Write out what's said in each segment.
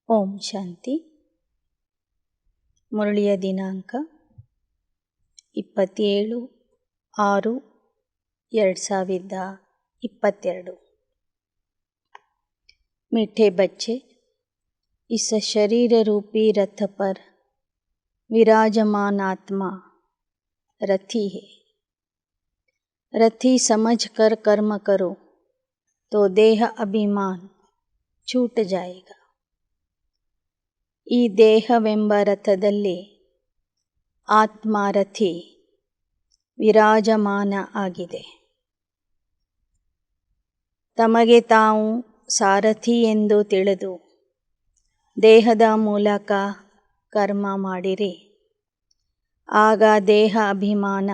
ಓಂ ಶಾಂತಿ. ಮುರಳಿಯ ದಿನಾಂಕ 27/6/2022। मीठे बच्चे, इस शरीर रूपी रथ पर विराजमान आत्मा रथी है। रथी समझकर कर्म करो तो देह अभिमान छूट जाएगा। ಈ ದೇಹವೆಂಬ ರಥದಲ್ಲಿ ಆತ್ಮಾರಥಿ ವಿರಾಜಮಾನ ಆಗಿದೆ. ತಮಗೆ ತಾವು ಸಾರಥಿ ಎಂದು ತಿಳಿದು ದೇಹದ ಮೂಲಕ ಕರ್ಮ ಮಾಡಿರಿ. ಆಗ ದೇಹ ಅಭಿಮಾನ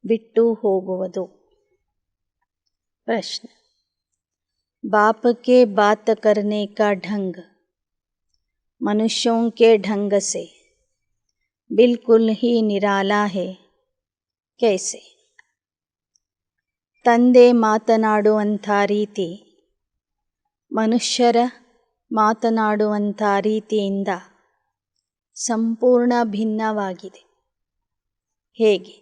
ಬಿಟ್ಟು ಹೋಗುವುದು. प्रश्न, बाप के बात करने का ढंग मनुष्यों के ढंग से बिल्कुल ही निराला है, कैसे? ತಂದೆ ಮಾತನಾಡುವಂಥ ರೀತಿ ಮನುಷ್ಯರ ಮಾತನಾಡುವಂಥ ರೀತಿಯಿಂದ ಸಂಪೂರ್ಣ ಭಿನ್ನವಾಗಿದೆ. ಹೇಗೆ?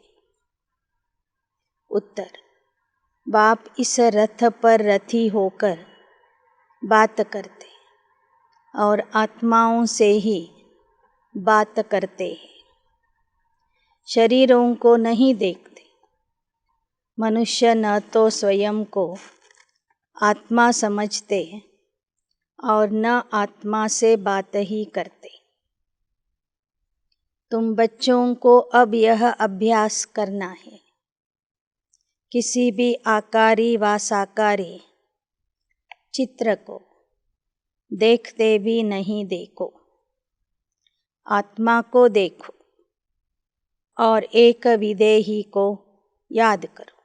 उत्तर, बाप इस रथ पर रथी होकर बात करते और आत्माओं से ही बात करते हैं। शरीरों को नहीं देखते। मनुष्य न तो स्वयं को आत्मा समझते और न आत्मा से बात ही करते। तुम बच्चों को अब यह अभ्यास करना है, किसी भी आकारी व साकारी चित्र को देखते भी नहीं देखो, आत्मा को देखो और एक विदेही को याद करो.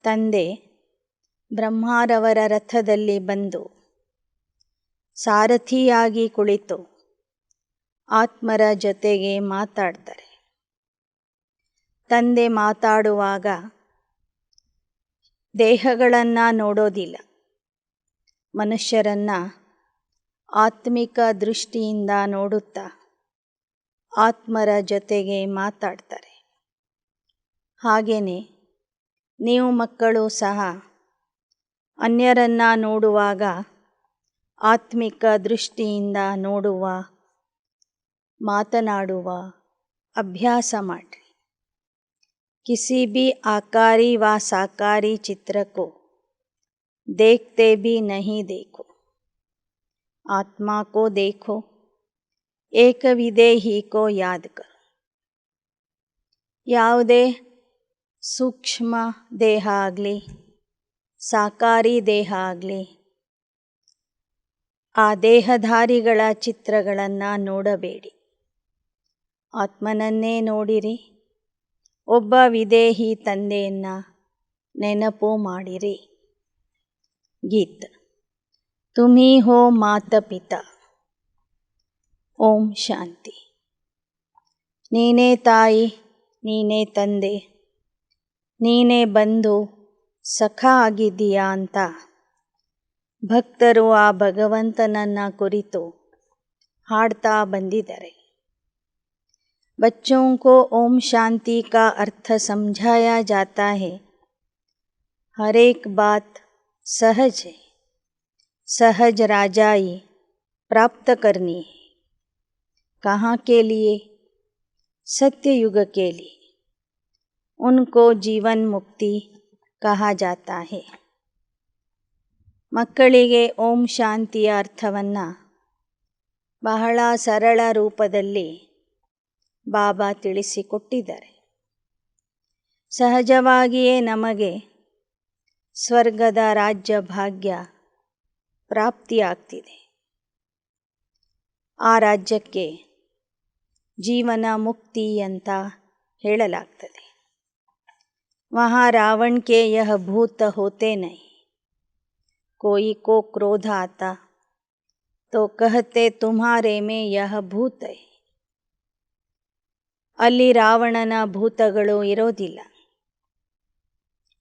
ತಂದೆ ಬ್ರಹ್ಮಾರವರ ರಥದಲ್ಲಿ ಬಂದು ಸಾರಥಿಯಾಗಿ ಕುಳಿತು ಆತ್ಮರ ಜೊತೆಗೆ ಮಾತಾಡ್ತಾರೆ. ತಂದೆ ಮಾತಾಡುವಾಗ ದೇಹಗಳನ್ನು ನೋಡೋದಿಲ್ಲ. ಮನುಷ್ಯರನ್ನು ಆತ್ಮಿಕ ದೃಷ್ಟಿಯಿಂದ ನೋಡುತ್ತಾ ಆತ್ಮರ ಜೊತೆಗೆ ಮಾತಾಡ್ತಾರೆ. ಹಾಗೆಯೇ ನೀವು ಮಕ್ಕಳು ಸಹ ಅನ್ಯರನ್ನು ನೋಡುವಾಗ ಆತ್ಮಿಕ ದೃಷ್ಟಿಯಿಂದ ನೋಡುವ, ಮಾತನಾಡುವ ಅಭ್ಯಾಸ ಮಾಡಿರಿ. किसी भी आकारी व साकारी चित्र को देखते भी नहीं देखो, आत्मा को देखो, एक विदेही को याद करो. ಯಾವುದೇ ಸೂಕ್ಷ್ಮ ದೇಹ ಆಗಲಿ, ಸಾಕಾರಿ ದೇಹ ಆಗಲಿ, ಆ ದೇಹಧಾರಿಗಳ ಚಿತ್ರಗಳನ್ನು ನೋಡಬೇಡಿ. ಆತ್ಮನನ್ನೇ ನೋಡಿರಿ. ಒಬ್ಬ ವಿದೇಹಿ ತಂದೆಯನ್ನು ನೆನಪು ಮಾಡಿರಿ. ಗೀತ್, ತುಮಿ ಹೋ ಮಾತ ಪಿತಾ. ಓಂ ಶಾಂತಿ. ನೀನೇ ತಾಯಿ, ನೀನೇ ತಂದೆ, ನೀನೇ ಬಂದು ಸಖ ಆಗಿದ್ದೀಯಾ ಅಂತ ಭಕ್ತರು ಆ ಭಗವಂತನನ್ನು ಕುರಿತು ಹಾಡ್ತಾ ಬಂದಿದ್ದಾರೆ. बच्चों को ओम शांति का अर्थ समझाया जाता है. हर एक बात सहज है. सहज राजाई प्राप्त करनी है. कहाँ के लिए? सत्ययुग के लिए. उनको जीवन मुक्ति कहा जाता है. ಮಕ್ಕಳಿಗೆ ಓಂ ಶಾಂತಿಯ ಅರ್ಥವನ್ನು ಬಹಳ ಸರಳ ರೂಪದಲ್ಲಿ ಬಾಬಾ ತಿಳಿಸಿಕೊಟ್ಟಿದ್ದಾರೆ. ಸಹಜವಾಗಿಯೇ ನಮಗೆ ಸ್ವರ್ಗದ ರಾಜ್ಯ ಭಾಗ್ಯ ಪ್ರಾಪ್ತಿಯಾಗ್ತಿದೆ. ಆ ರಾಜ್ಯಕ್ಕೆ ಜೀವನ ಮುಕ್ತಿ ಅಂತ ಹೇಳಲಾಗ್ತದೆ. वहाँ रावण के यह भूत होते नहीं. कोई को क्रोध आता तो कहते तुम्हारे में यह भूत है. ಅಲ್ಲಿ ರಾವಣನ ಭೂತಗಳು ಇರೋದಿಲ್ಲ.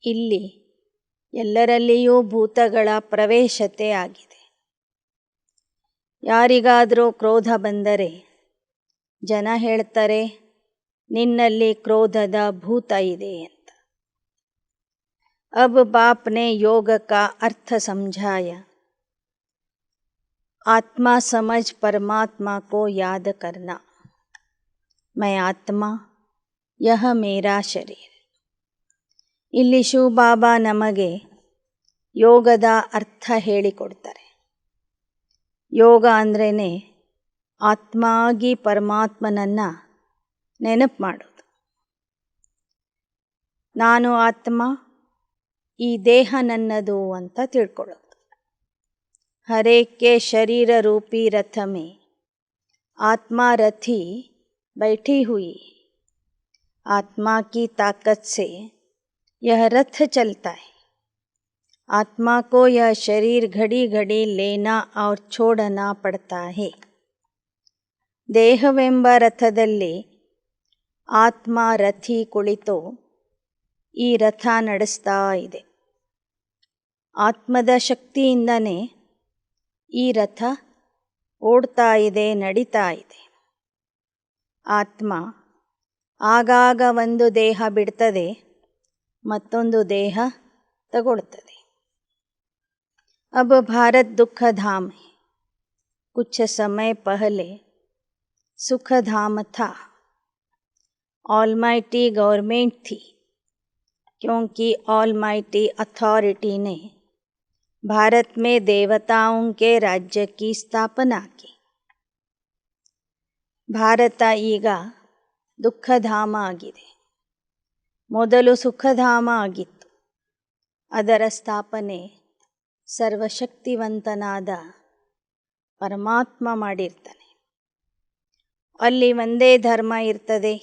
ಇಲ್ಲಿ ಎಲ್ಲರಲ್ಲಿಯೂ ಭೂತಗಳ ಪ್ರವೇಶತೆ ಆಗಿದೆ. ಯಾರಿಗಾದರೂ ಕ್ರೋಧ ಬಂದರೆ ಜನ ಹೇಳ್ತಾರೆ, ನಿನ್ನಲ್ಲಿ ಕ್ರೋಧದ ಭೂತ ಇದೆ ಅಂತ. अब बाप ने योग का अर्थ समझाया, आत्मा समझ परमात्मा को याद करना, मैं आत्मा, यह मेरा शरीर. ಇಲ್ಲಿ ಶಿವಬಾಬಾ ನಮಗೆ ಯೋಗದ ಅರ್ಥ ಹೇಳಿಕೊಡ್ತಾರೆ. ಯೋಗ ಅಂದ್ರೇ ಆತ್ಮ ಆಗಿ ಪರಮಾತ್ಮನನ್ನು ನೆನಪು ಮಾಡೋದು. ನಾನು ಆತ್ಮ, ಈ ದೇಹ ನನ್ನದು ಅಂತ ತಿಳ್ಕೊಳ್ಳೋದು. ಹರೇಕೆ ಶರೀರ ರೂಪಿ ರಥ ಮೇ ಆತ್ಮ ರಥಿ बैठी हुई, आत्मा की ताकत से यह रथ चलता है. आत्मा को यह शरीर घड़ी घड़ी लेना और छोड़ना पड़ता है. ದೇಹವೆಂಬ ರಥದಲ್ಲಿ ಆತ್ಮ ರಥಿ ಕುಳಿತು ಈ ರಥ ನಡೆಸ್ತಾ ಇದೆ. ಆತ್ಮದ ಶಕ್ತಿಯಿಂದನೇ ಈ ರಥ ಓಡ್ತಾ ಇದೆ, ನಡೀತಾ ಇದೆ. ಆತ್ಮ ಆಗಾಗ ಒಂದು ದೇಹ ಬಿಡ್ತದೆ, ಮತ್ತೊಂದು ದೇಹ ತಗೊಳ್ತದೆ. अब भारत दुख धाम है. कुछ समय पहले सुख धाम था. ऑलमाइटी गवर्नमेंट थी, क्योंकि ऑलमाइटी अथॉरिटी ने भारत में देवताओं के राज्य की स्थापना की. ಭಾರತ ಈಗ ದುಃಖಧಾಮ ಆಗಿದೆ. ಮೊದಲು ಸುಖಧಾಮ ಆಗಿತ್ತು. ಅದರ ಸ್ಥಾಪನೆ ಸರ್ವಶಕ್ತಿವಂತನಾದ ಪರಮಾತ್ಮ ಮಾಡಿರ್ತಾನೆ. ಅಲ್ಲಿ ಒಂದೇ ಧರ್ಮ ಇರ್ತದೆ,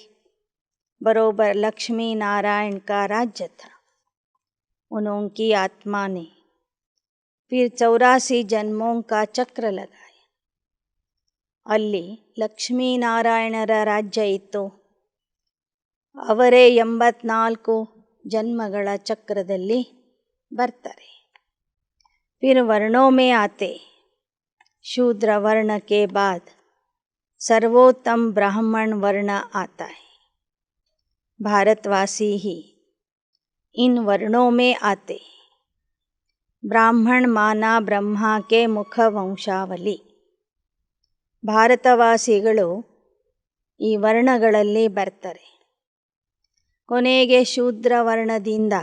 बरोबर लक्ष्मी नारायण का राज्य था. उनकी आत्मा ने फिर 84 जन्मों का चक्र लगाया. ಅಲ್ಲಿ ಲಕ್ಷ್ಮೀನಾರಾಯಣರ ರಾಜ್ಯ ಇತ್ತು. ಅವರೇ 84 ಜನ್ಮಗಳ ಚಕ್ರದಲ್ಲಿ ಬರ್ತಾರೆ. फिर वर्णों में आते. शूद्र वर्ण के बाद सर्वोत्तम ब्राह्मण वर्ण आता है. भारतवासी ही इन वर्णों में आते. ब्राह्मण माना ब्रह्मा के मुख वंशावली. ಭಾರತವಾಸಿಗಳು ಈ ವರ್ಣಗಳಲ್ಲಿ ಬರ್ತಾರೆ. ಕೊನೆಗೆ ಶೂದ್ರ ವರ್ಣದಿಂದ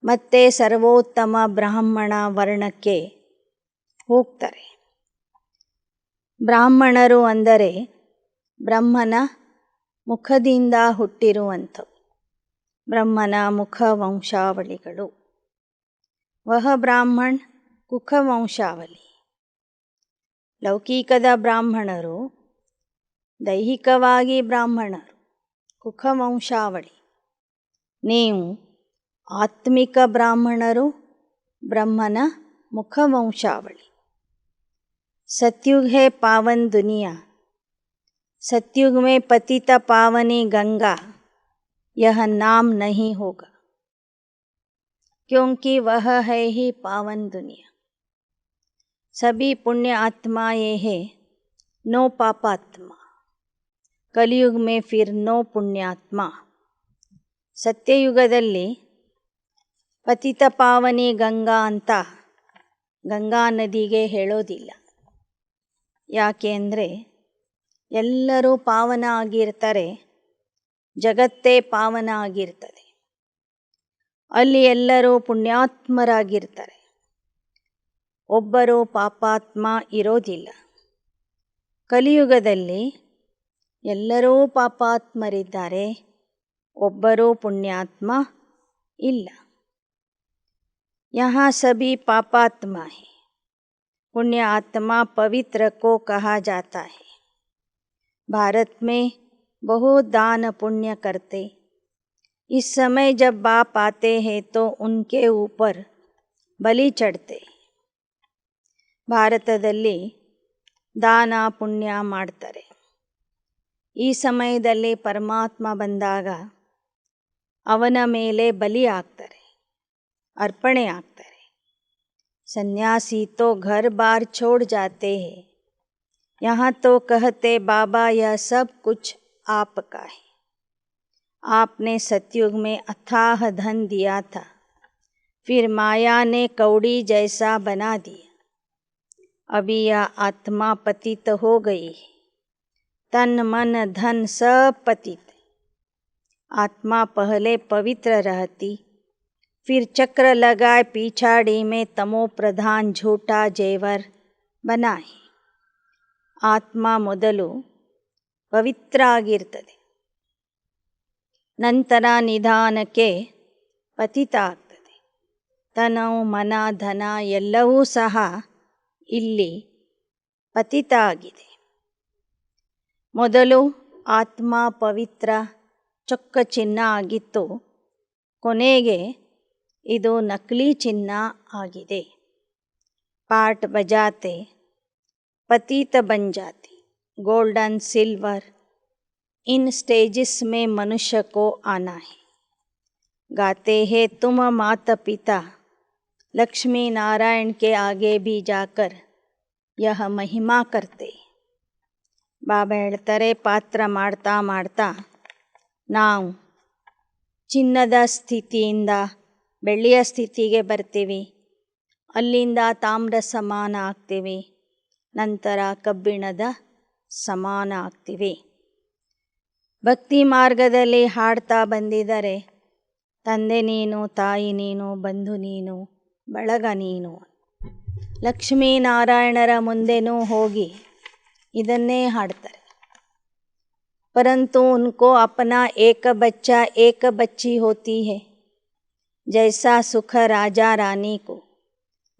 ಮತ್ತೆ ಸರ್ವೋತ್ತಮ ಬ್ರಾಹ್ಮಣ ವರ್ಣಕ್ಕೆ ಹೋಗ್ತಾರೆ. ಬ್ರಾಹ್ಮಣರು ಅಂದರೆ ಬ್ರಹ್ಮನ ಮುಖದಿಂದ ಹುಟ್ಟಿರುವಂಥವು, ಬ್ರಹ್ಮನ ಮುಖ ವಂಶಾವಳಿಗಳು. ವಹ ಬ್ರಾಹ್ಮಣ ಕುಖ ವಂಶಾವಳಿ. ಲೌಕಿಕದ ಬ್ರಾಹ್ಮಣರು ದೈಹಿಕವಾಗಿ ಬ್ರಾಹ್ಮಣರು, ಕುಖ ವಂಶಾವಳಿ. ನೀವು ಆತ್ಮಿಕ ಬ್ರಾಹ್ಮಣರು, ಬ್ರಹ್ಮನ ಮುಖ ವಂಶಾವಳಿ. सतयुग है पावन दुनिया. सतयुग में पतित पावनी गंगा, यह नाम नहीं होगा, क्योंकि वह है ही पावन दुनिया. सभी पुण्य आत्माएं हैं, नो पापात्मा. कलयुग में फिर नो पुण्यात्मा. ಸತ್ಯಯುಗದಲ್ಲಿ ಪತಿತ ಪಾವನಿ ಗಂಗಾ ಅಂತ ಗಂಗಾ ನದಿಗೆ ಹೇಳೋದಿಲ್ಲ. ಯಾಕೆ ಅಂದರೆ ಎಲ್ಲರೂ ಪಾವನ ಆಗಿರ್ತಾರೆ, ಜಗತ್ತೇ ಪಾವನ ಆಗಿರ್ತದೆ. ಅಲ್ಲಿ ಎಲ್ಲರೂ ಪುಣ್ಯಾತ್ಮರಾಗಿರ್ತಾರೆ, ಒಬ್ಬರು ಪಾಪಾತ್ಮ ಇರೋದಿಲ್ಲ. ಕಲಿಯುಗದಲ್ಲಿ ಎಲ್ಲರೂ ಪಾಪಾತ್ಮರಿದ್ದಾರೆ, ಒಬ್ಬರೂ ಪುಣ್ಯಾತ್ಮ ಇಲ್ಲ. यहाँ सभी पापात्मा है. पुण्य आत्मा पवित्र को कहा जाता है. भारत में बहुत दान पुण्य करते. इस समय जब बाप आते हैं तो उनके ऊपर बलि चढ़ते. ಭಾರತದಲ್ಲಿ ದಾನ ಪುಣ್ಯ ಮಾಡ್ತಾರೆ. ಈ ಸಮಯದಲ್ಲಿ ಪರಮಾತ್ಮ ಬಂದಾಗ ಅವನ ಮೇಲೆ ಬಲಿ ಆಗ್ತಾರೆ, अर्पणे ಆಗ್ತಾರೆ. सन्यासी तो घर बार छोड़ जाते हैं, यहाँ तो कहते बाबा यह सब कुछ आपका है, आपने सतयुग में अथाह धन दिया था, फिर माया ने कौड़ी जैसा बना दिया। अभी यह आत्मा पतित हो गई है, तन मन धन सब पतित। आत्मा पहले पवित्र रहती, फिर चक्र लगाए पिछाड़ी में तमो प्रधान झूठा जेवर बनाए। ಆತ್ಮ ಮೊದಲು ಪವಿತ್ರ ಆಗಿರ್ತದೆ, ನಂತರ ನಿಧಾನಕ್ಕೆ ಪತಿತ ಆಗ್ತದೆ. ತನವು ಮನ ಧನ ಎಲ್ಲವೂ ಸಹ ಇಲ್ಲಿ ಪತಿತ ಆಗಿದೆ. ಮೊದಲು ಆತ್ಮ ಪವಿತ್ರ ಚೊಕ್ಕ ಚಿನ್ನ ಆಗಿತ್ತು, ಕೊನೆಗೆ ಇದು ನಕಲಿ ಚಿನ್ನ ಆಗಿದೆ. ಪಾಟ್ ಬಜಾತೆ पतित बन जाती. गोल्डन सिल्वर इन स्टेजेस में मनुष्य को आना है. गाते हैं तुम माता पिता लक्ष्मी नारायण के आगे भी जाकर यह महिमा करते. ಬಾಬಾ ಹೇಳ್ತಾರೆ, ಪಾತ್ರ ಮಾಡ್ತಾ ಮಾಡ್ತಾ ನಾವು ಚಿನ್ನದ ಸ್ಥಿತಿಯಿಂದ ಬೆಳ್ಳಿಯ ಸ್ಥಿತಿಗೆ ಬರ್ತೀವಿ, ಅಲ್ಲಿಂದ ತಾಮ್ರ ಸಮಾನ ಆಗ್ತೀವಿ, ನಂತರ ಕಬ್ಬಿಣದ ಸಮಾನ ಆಗ್ತೀವಿ. ಭಕ್ತಿ ಮಾರ್ಗದಲ್ಲಿ ಹಾಡ್ತಾ ಬಂದಿದ್ದಾರೆ, ತಂದೆ ನೀನು, ತಾಯಿ ನೀನು, ಬಂಧು ನೀನು, ಬಳಗ ನೀನು. ಲಕ್ಷ್ಮೀನಾರಾಯಣರ ಮುಂದೆನೂ ಹೋಗಿ ಇದನ್ನೇ ಹಾಡ್ತಾರೆ. परंतु उनको अपना एक बच्चा एक बच्ची होती है. जैसा सुख राजा रानी को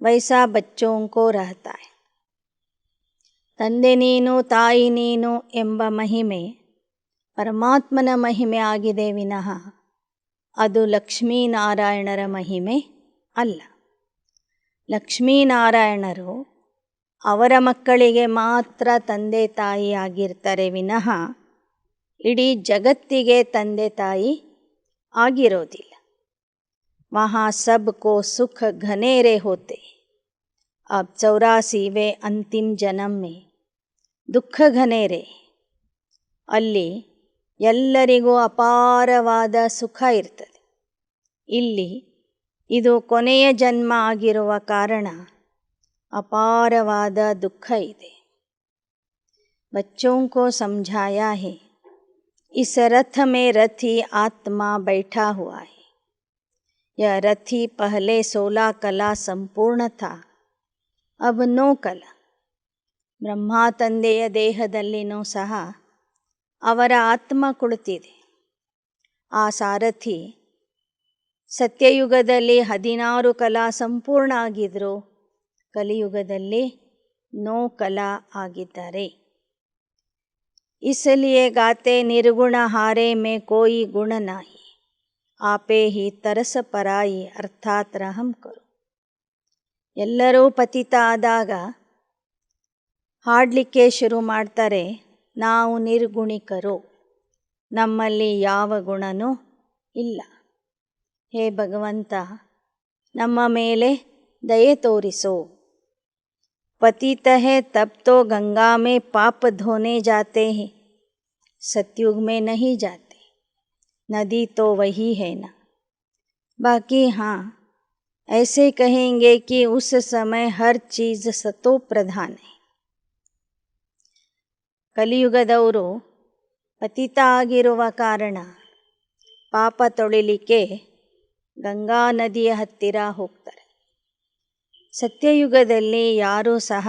वैसा बच्चों को रहता है. ತಂದೆ ನೀನು ತಾಯಿ ನೀನು ಎಂಬ ಮಹಿಮೆ ಪರಮಾತ್ಮನ ಮಹಿಮೆ ಆಗಿದೆ ವಿನಃ ಅದು ಲಕ್ಷ್ಮೀನಾರಾಯಣರ ಮಹಿಮೆ ಅಲ್ಲ. ಲಕ್ಷ್ಮೀನಾರಾಯಣರು ಅವರ ಮಕ್ಕಳಿಗೆ ಮಾತ್ರ ತಂದೆ ತಾಯಿ ಆಗಿರ್ತಾರೆ ವಿನಃ ಇಡೀ ಜಗತ್ತಿಗೆ ತಂದೆ ತಾಯಿ ಆಗಿರೋದಿಲ್ಲ. ವಹಾ ಸಬ್ಕೋ ಸುಖ ಘನೇರೆ ಹೋತೆ. ಅಬ್ 84ವೇं ಅಂತಿಮ ಜನ್ಮ ಮೇ ದುಃಖ ಘನೇರೆ. ಅಲ್ಲಿ ಎಲ್ಲರಿಗೂ ಅಪಾರವಾದ ಸುಖ ಇರ್ತದೆ. ಇಲ್ಲಿ ಇದು ಕೊನೆಯ ಜನ್ಮ ಆಗಿರುವ ಕಾರಣ ಅಪಾರವಾದ ದುಃಖ ಇದೆ. बच्चों को समझाया है, इस रथ में रथी आत्मा बैठा हुआ है. यह रथी पहले 16 कला संपूर्ण था, अब 9 कला. ಬ್ರಹ್ಮ ತಂದೆಯ ದೇಹದಲ್ಲಿನೂ ಸಹ ಅವರ ಆತ್ಮ ಕುಳಿತಿದೆ. ಆ ಸಾರಥಿ ಸತ್ಯಯುಗದಲ್ಲಿ 16 ಕಲಾ ಸಂಪೂರ್ಣ ಆಗಿದ್ದರು, ಕಲಿಯುಗದಲ್ಲಿ 9 ಕಲಾ ಆಗಿದ್ದಾರೆ. इसलिए गाते निर्गुण हारे में कोई गुण नहीं, आपे ही तरस पराई अर्थात रहम करो. ಎಲ್ಲರೂ ಪತಿತ ಆದಾಗ ಹಾಡಲಿಕ್ಕೆ ಶುರು ಮಾಡ್ತಾರೆ, ನಾವು ನಿರ್ಗುಣಿಕರು, ನಮ್ಮಲ್ಲಿ ಯಾವ ಗುಣನೂ ಇಲ್ಲ. ಹೇ ಭಗವಂತ, ನಮ್ಮ ಮೇಲೆ ದಯೆ ತೋರಿಸೋ. पतित है तब तो गंगा में पाप धोने जाते हैं, सतयुग में नहीं जाते. नदी तो वही है ना. बाकी हाँ, ऐसे कहेंगे कि उस समय हर चीज़ सतो प्रधान है. ಕಲಿಯುಗದವರು ಪತಿತ ಆಗಿರುವ ಕಾರಣ ಪಾಪ ತೊಳಿಲಿಕ್ಕೆ ಗಂಗಾ ನದಿಯ ಹತ್ತಿರ ಹೋಗ್ತಾರೆ. ಸತ್ಯಯುಗದಲ್ಲಿ ಯಾರೂ ಸಹ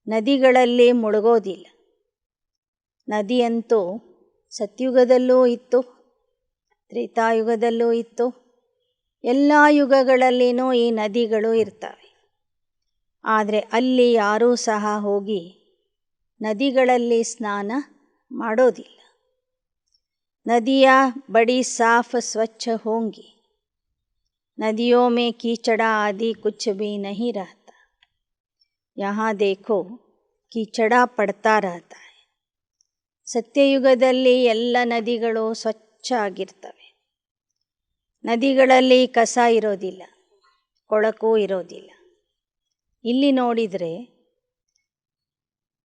ನದಿಗಳಲ್ಲಿ ಮುಳುಗೋದಿಲ್ಲ. ನದಿಯಂತೂ ಸತ್ಯುಗದಲ್ಲೂ ಇತ್ತು, ತ್ರೇತಾಯುಗದಲ್ಲೂ ಇತ್ತು, ಎಲ್ಲ ಯುಗಗಳಲ್ಲಿನೂ ಈ ನದಿಗಳು ಇರ್ತವೆ. ಆದರೆ ಅಲ್ಲಿ ಯಾರೂ ಸಹ ಹೋಗಿ ನದಿಗಳಲ್ಲಿ ಸ್ನಾನ ಮಾಡೋದಿಲ್ಲ. ನದಿಯ ಬಡಿ ಸಾಫ್ ಸ್ವಚ್ಛ ಹೋಂಗಿ, नदियों में कीचड़ा आदि कुछ भी नहीं रहता. यहाँ देखो कीचड़ा पड़ता रहता है. ಸತ್ಯಯುಗದಲ್ಲಿ ಎಲ್ಲ ನದಿಗಳು ಸ್ವಚ್ಛ ಆಗಿರ್ತವೆ. ನದಿಗಳಲ್ಲಿ ಕಸ ಇರೋದಿಲ್ಲ, ಕೊಳಕು ಇರೋದಿಲ್ಲ. ಇಲ್ಲಿ ನೋಡಿದರೆ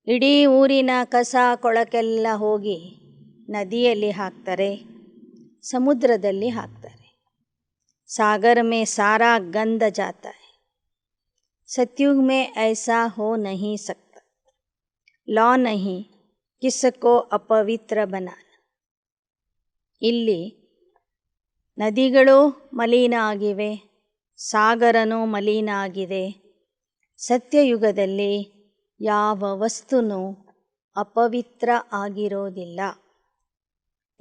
ಇಡೀ ಊರಿನ ಕಸ ಕೊಳಕೆಲ್ಲ ಹೋಗಿ ನದಿಯಲ್ಲಿ ಹಾಕ್ತಾರೆ, ಸಮುದ್ರದಲ್ಲಿ ಹಾಕ್ತಾರೆ. सागर में सारा गंद जाता है. सतयुग में ऐसा हो नहीं सकता. लॉ नहीं किसको अपवित्र बनाना. ಇಲ್ಲಿ ನದಿಗಳು ಮಲಿನ ಆಗಿವೆ, ಸಾಗರನೂ ಮಲಿನ ಆಗಿದೆ. ಸತ್ಯಯುಗದಲ್ಲಿ ಯಾವ ವಸ್ತುನೂ ಅಪವಿತ್ರ ಆಗಿರೋದಿಲ್ಲ.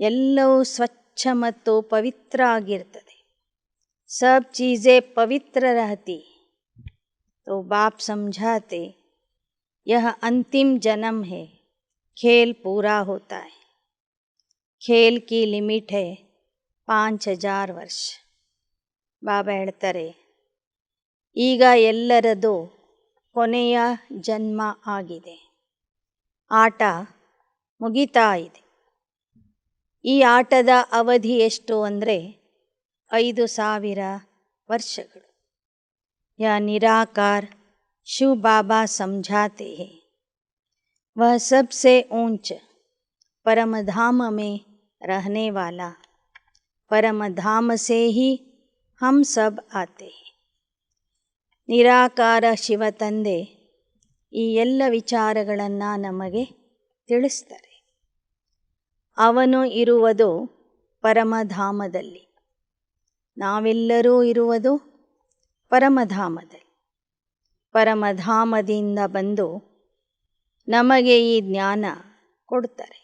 ಎಲ್ಲವೂ ಸ್ವಚ್ಛ ಮತ್ತು ಪವಿತ್ರ ಆಗಿರ್ತದೆ. सब चीज़ें पवित्र रहती. तो बाप समझाते यह अंतिम जन्म है, खेल पूरा होता है. खेल की लिमिट है 5000 ವರ್ಷ. ಬಾಬಾ ಹೇಳ್ತಾರೆ, ಈಗ ಎಲ್ಲರದು ಕೊನೆಯ ಜನ್ಮ ಆಗಿದೆ, ಆಟ ಮುಗಿತಾ ಇದೆ. ಈ ಆಟದ ಅವಧಿ ಎಷ್ಟು ಅಂದರೆ 5000 ವರ್ಷಗಳು. यह निराकार शिव बाबा समझाते हैं, वह सबसे ऊंच परम धाम में रहने वाला, परम धाम से ही हम सब आते हैं. ನಿರಾಕಾರ ಶಿವ ತಂದೆ ಈ ಎಲ್ಲ ವಿಚಾರಗಳನ್ನು ನಮಗೆ ತಿಳಿಸ್ತಾರೆ. ಅವನು ಇರುವುದು ಪರಮಧಾಮದಲ್ಲಿ, ನಾವೆಲ್ಲರೂ ಇರುವುದು ಪರಮಧಾಮದಲ್ಲಿ. ಪರಮಧಾಮದಿಂದ ಬಂದು ನಮಗೆ ಈ ಜ್ಞಾನ ಕೊಡ್ತಾರೆ.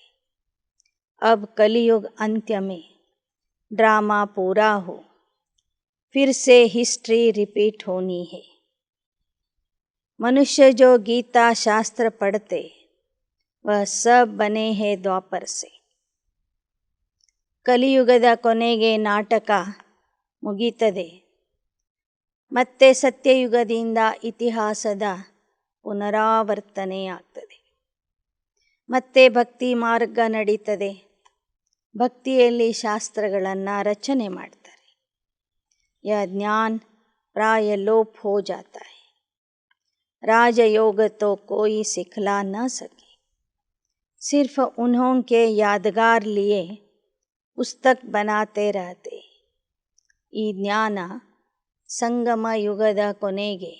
अब कलयुग अंत्य में ड्रामा पूरा हो, फिर से हिस्ट्री रिपीट होनी है. मनुष्य जो गीता शास्त्र पढ़ते वह सब बने हैं द्वापर से. ಕಲಿಯುಗದ ಕೊನೆಗೆ ನಾಟಕ ಮುಗೀತದೆ, ಮತ್ತೆ ಸತ್ಯಯುಗದಿಂದ ಇತಿಹಾಸದ ಪುನರಾವರ್ತನೆಯಾಗ್ತದೆ. ಮತ್ತೆ ಭಕ್ತಿ ಮಾರ್ಗ ನಡೀತದೆ. ಭಕ್ತಿಯಲ್ಲಿ ಶಾಸ್ತ್ರಗಳನ್ನು ರಚನೆ ಮಾಡ್ತಾರೆ. यह ज्ञान प्राय लोप हो जाता है. राजयोग तो कोई सिखला न सके, सिर्फ उन्हों के यादगार लिए पुस्तक बनाते रहते. ಈ ಜ್ಞಾನ ಸಂಗಮ ಯುಗದ ಕೊನೆಗೆ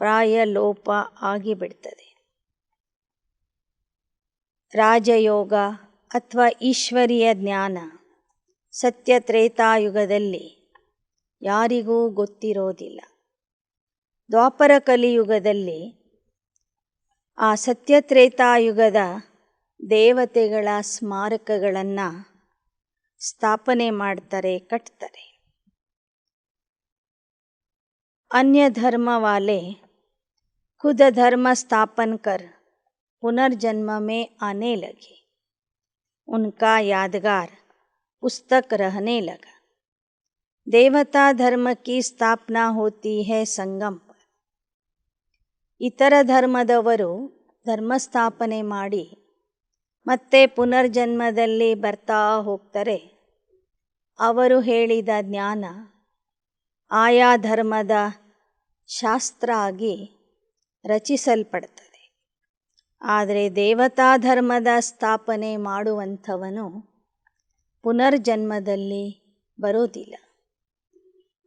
ಪ್ರಾಯ ಲೋಪ ಆಗಿಬಿಡ್ತದೆ. ರಾಜಯೋಗ ಅಥವಾ ಈಶ್ವರೀಯ ಜ್ಞಾನ ಸತ್ಯತ್ರೇತಾಯುಗದಲ್ಲಿ ಯಾರಿಗೂ ಗೊತ್ತಿರೋದಿಲ್ಲ. ದ್ವಾಪರ ಕಲಿಯುಗದಲ್ಲಿ ಆ ಸತ್ಯತ್ರೇತಾಯುಗದ ದೇವತೆಗಳ ಸ್ಮಾರಕಗಳನ್ನು ಸ್ಥಾಪನೆ ಮಾಡ್ತಾರೆ, ಕಟ್ತಾರೆ. अन्य धर्म वाले खुद धर्म स्थापन कर पुनर्जन्म में आने लगे. उनका यादगार पुस्तक रहने लगा. देवता धर्म की स्थापना होती है संगम पर. इतर ಧರ್ಮದವರು ಧರ್ಮ ಸ್ಥಾಪನೆ ಮಾಡಿ ಮತ್ತೆ ಪುನರ್ಜನ್ಮದಲ್ಲಿ ಬರ್ತಾ ಹೋಗ್ತಾರೆ. ಅವರು ಹೇಳಿದ ಜ್ಞಾನ ಆಯಾ ಧರ್ಮದ ಶಾಸ್ತ್ರ ಆಗಿ ರಚಿಸಲ್ಪಡ್ತದೆ. ಆದರೆ ದೇವತಾ ಧರ್ಮದ ಸ್ಥಾಪನೆ ಮಾಡುವಂಥವನು ಪುನರ್ಜನ್ಮದಲ್ಲಿ ಬರೋದಿಲ್ಲ.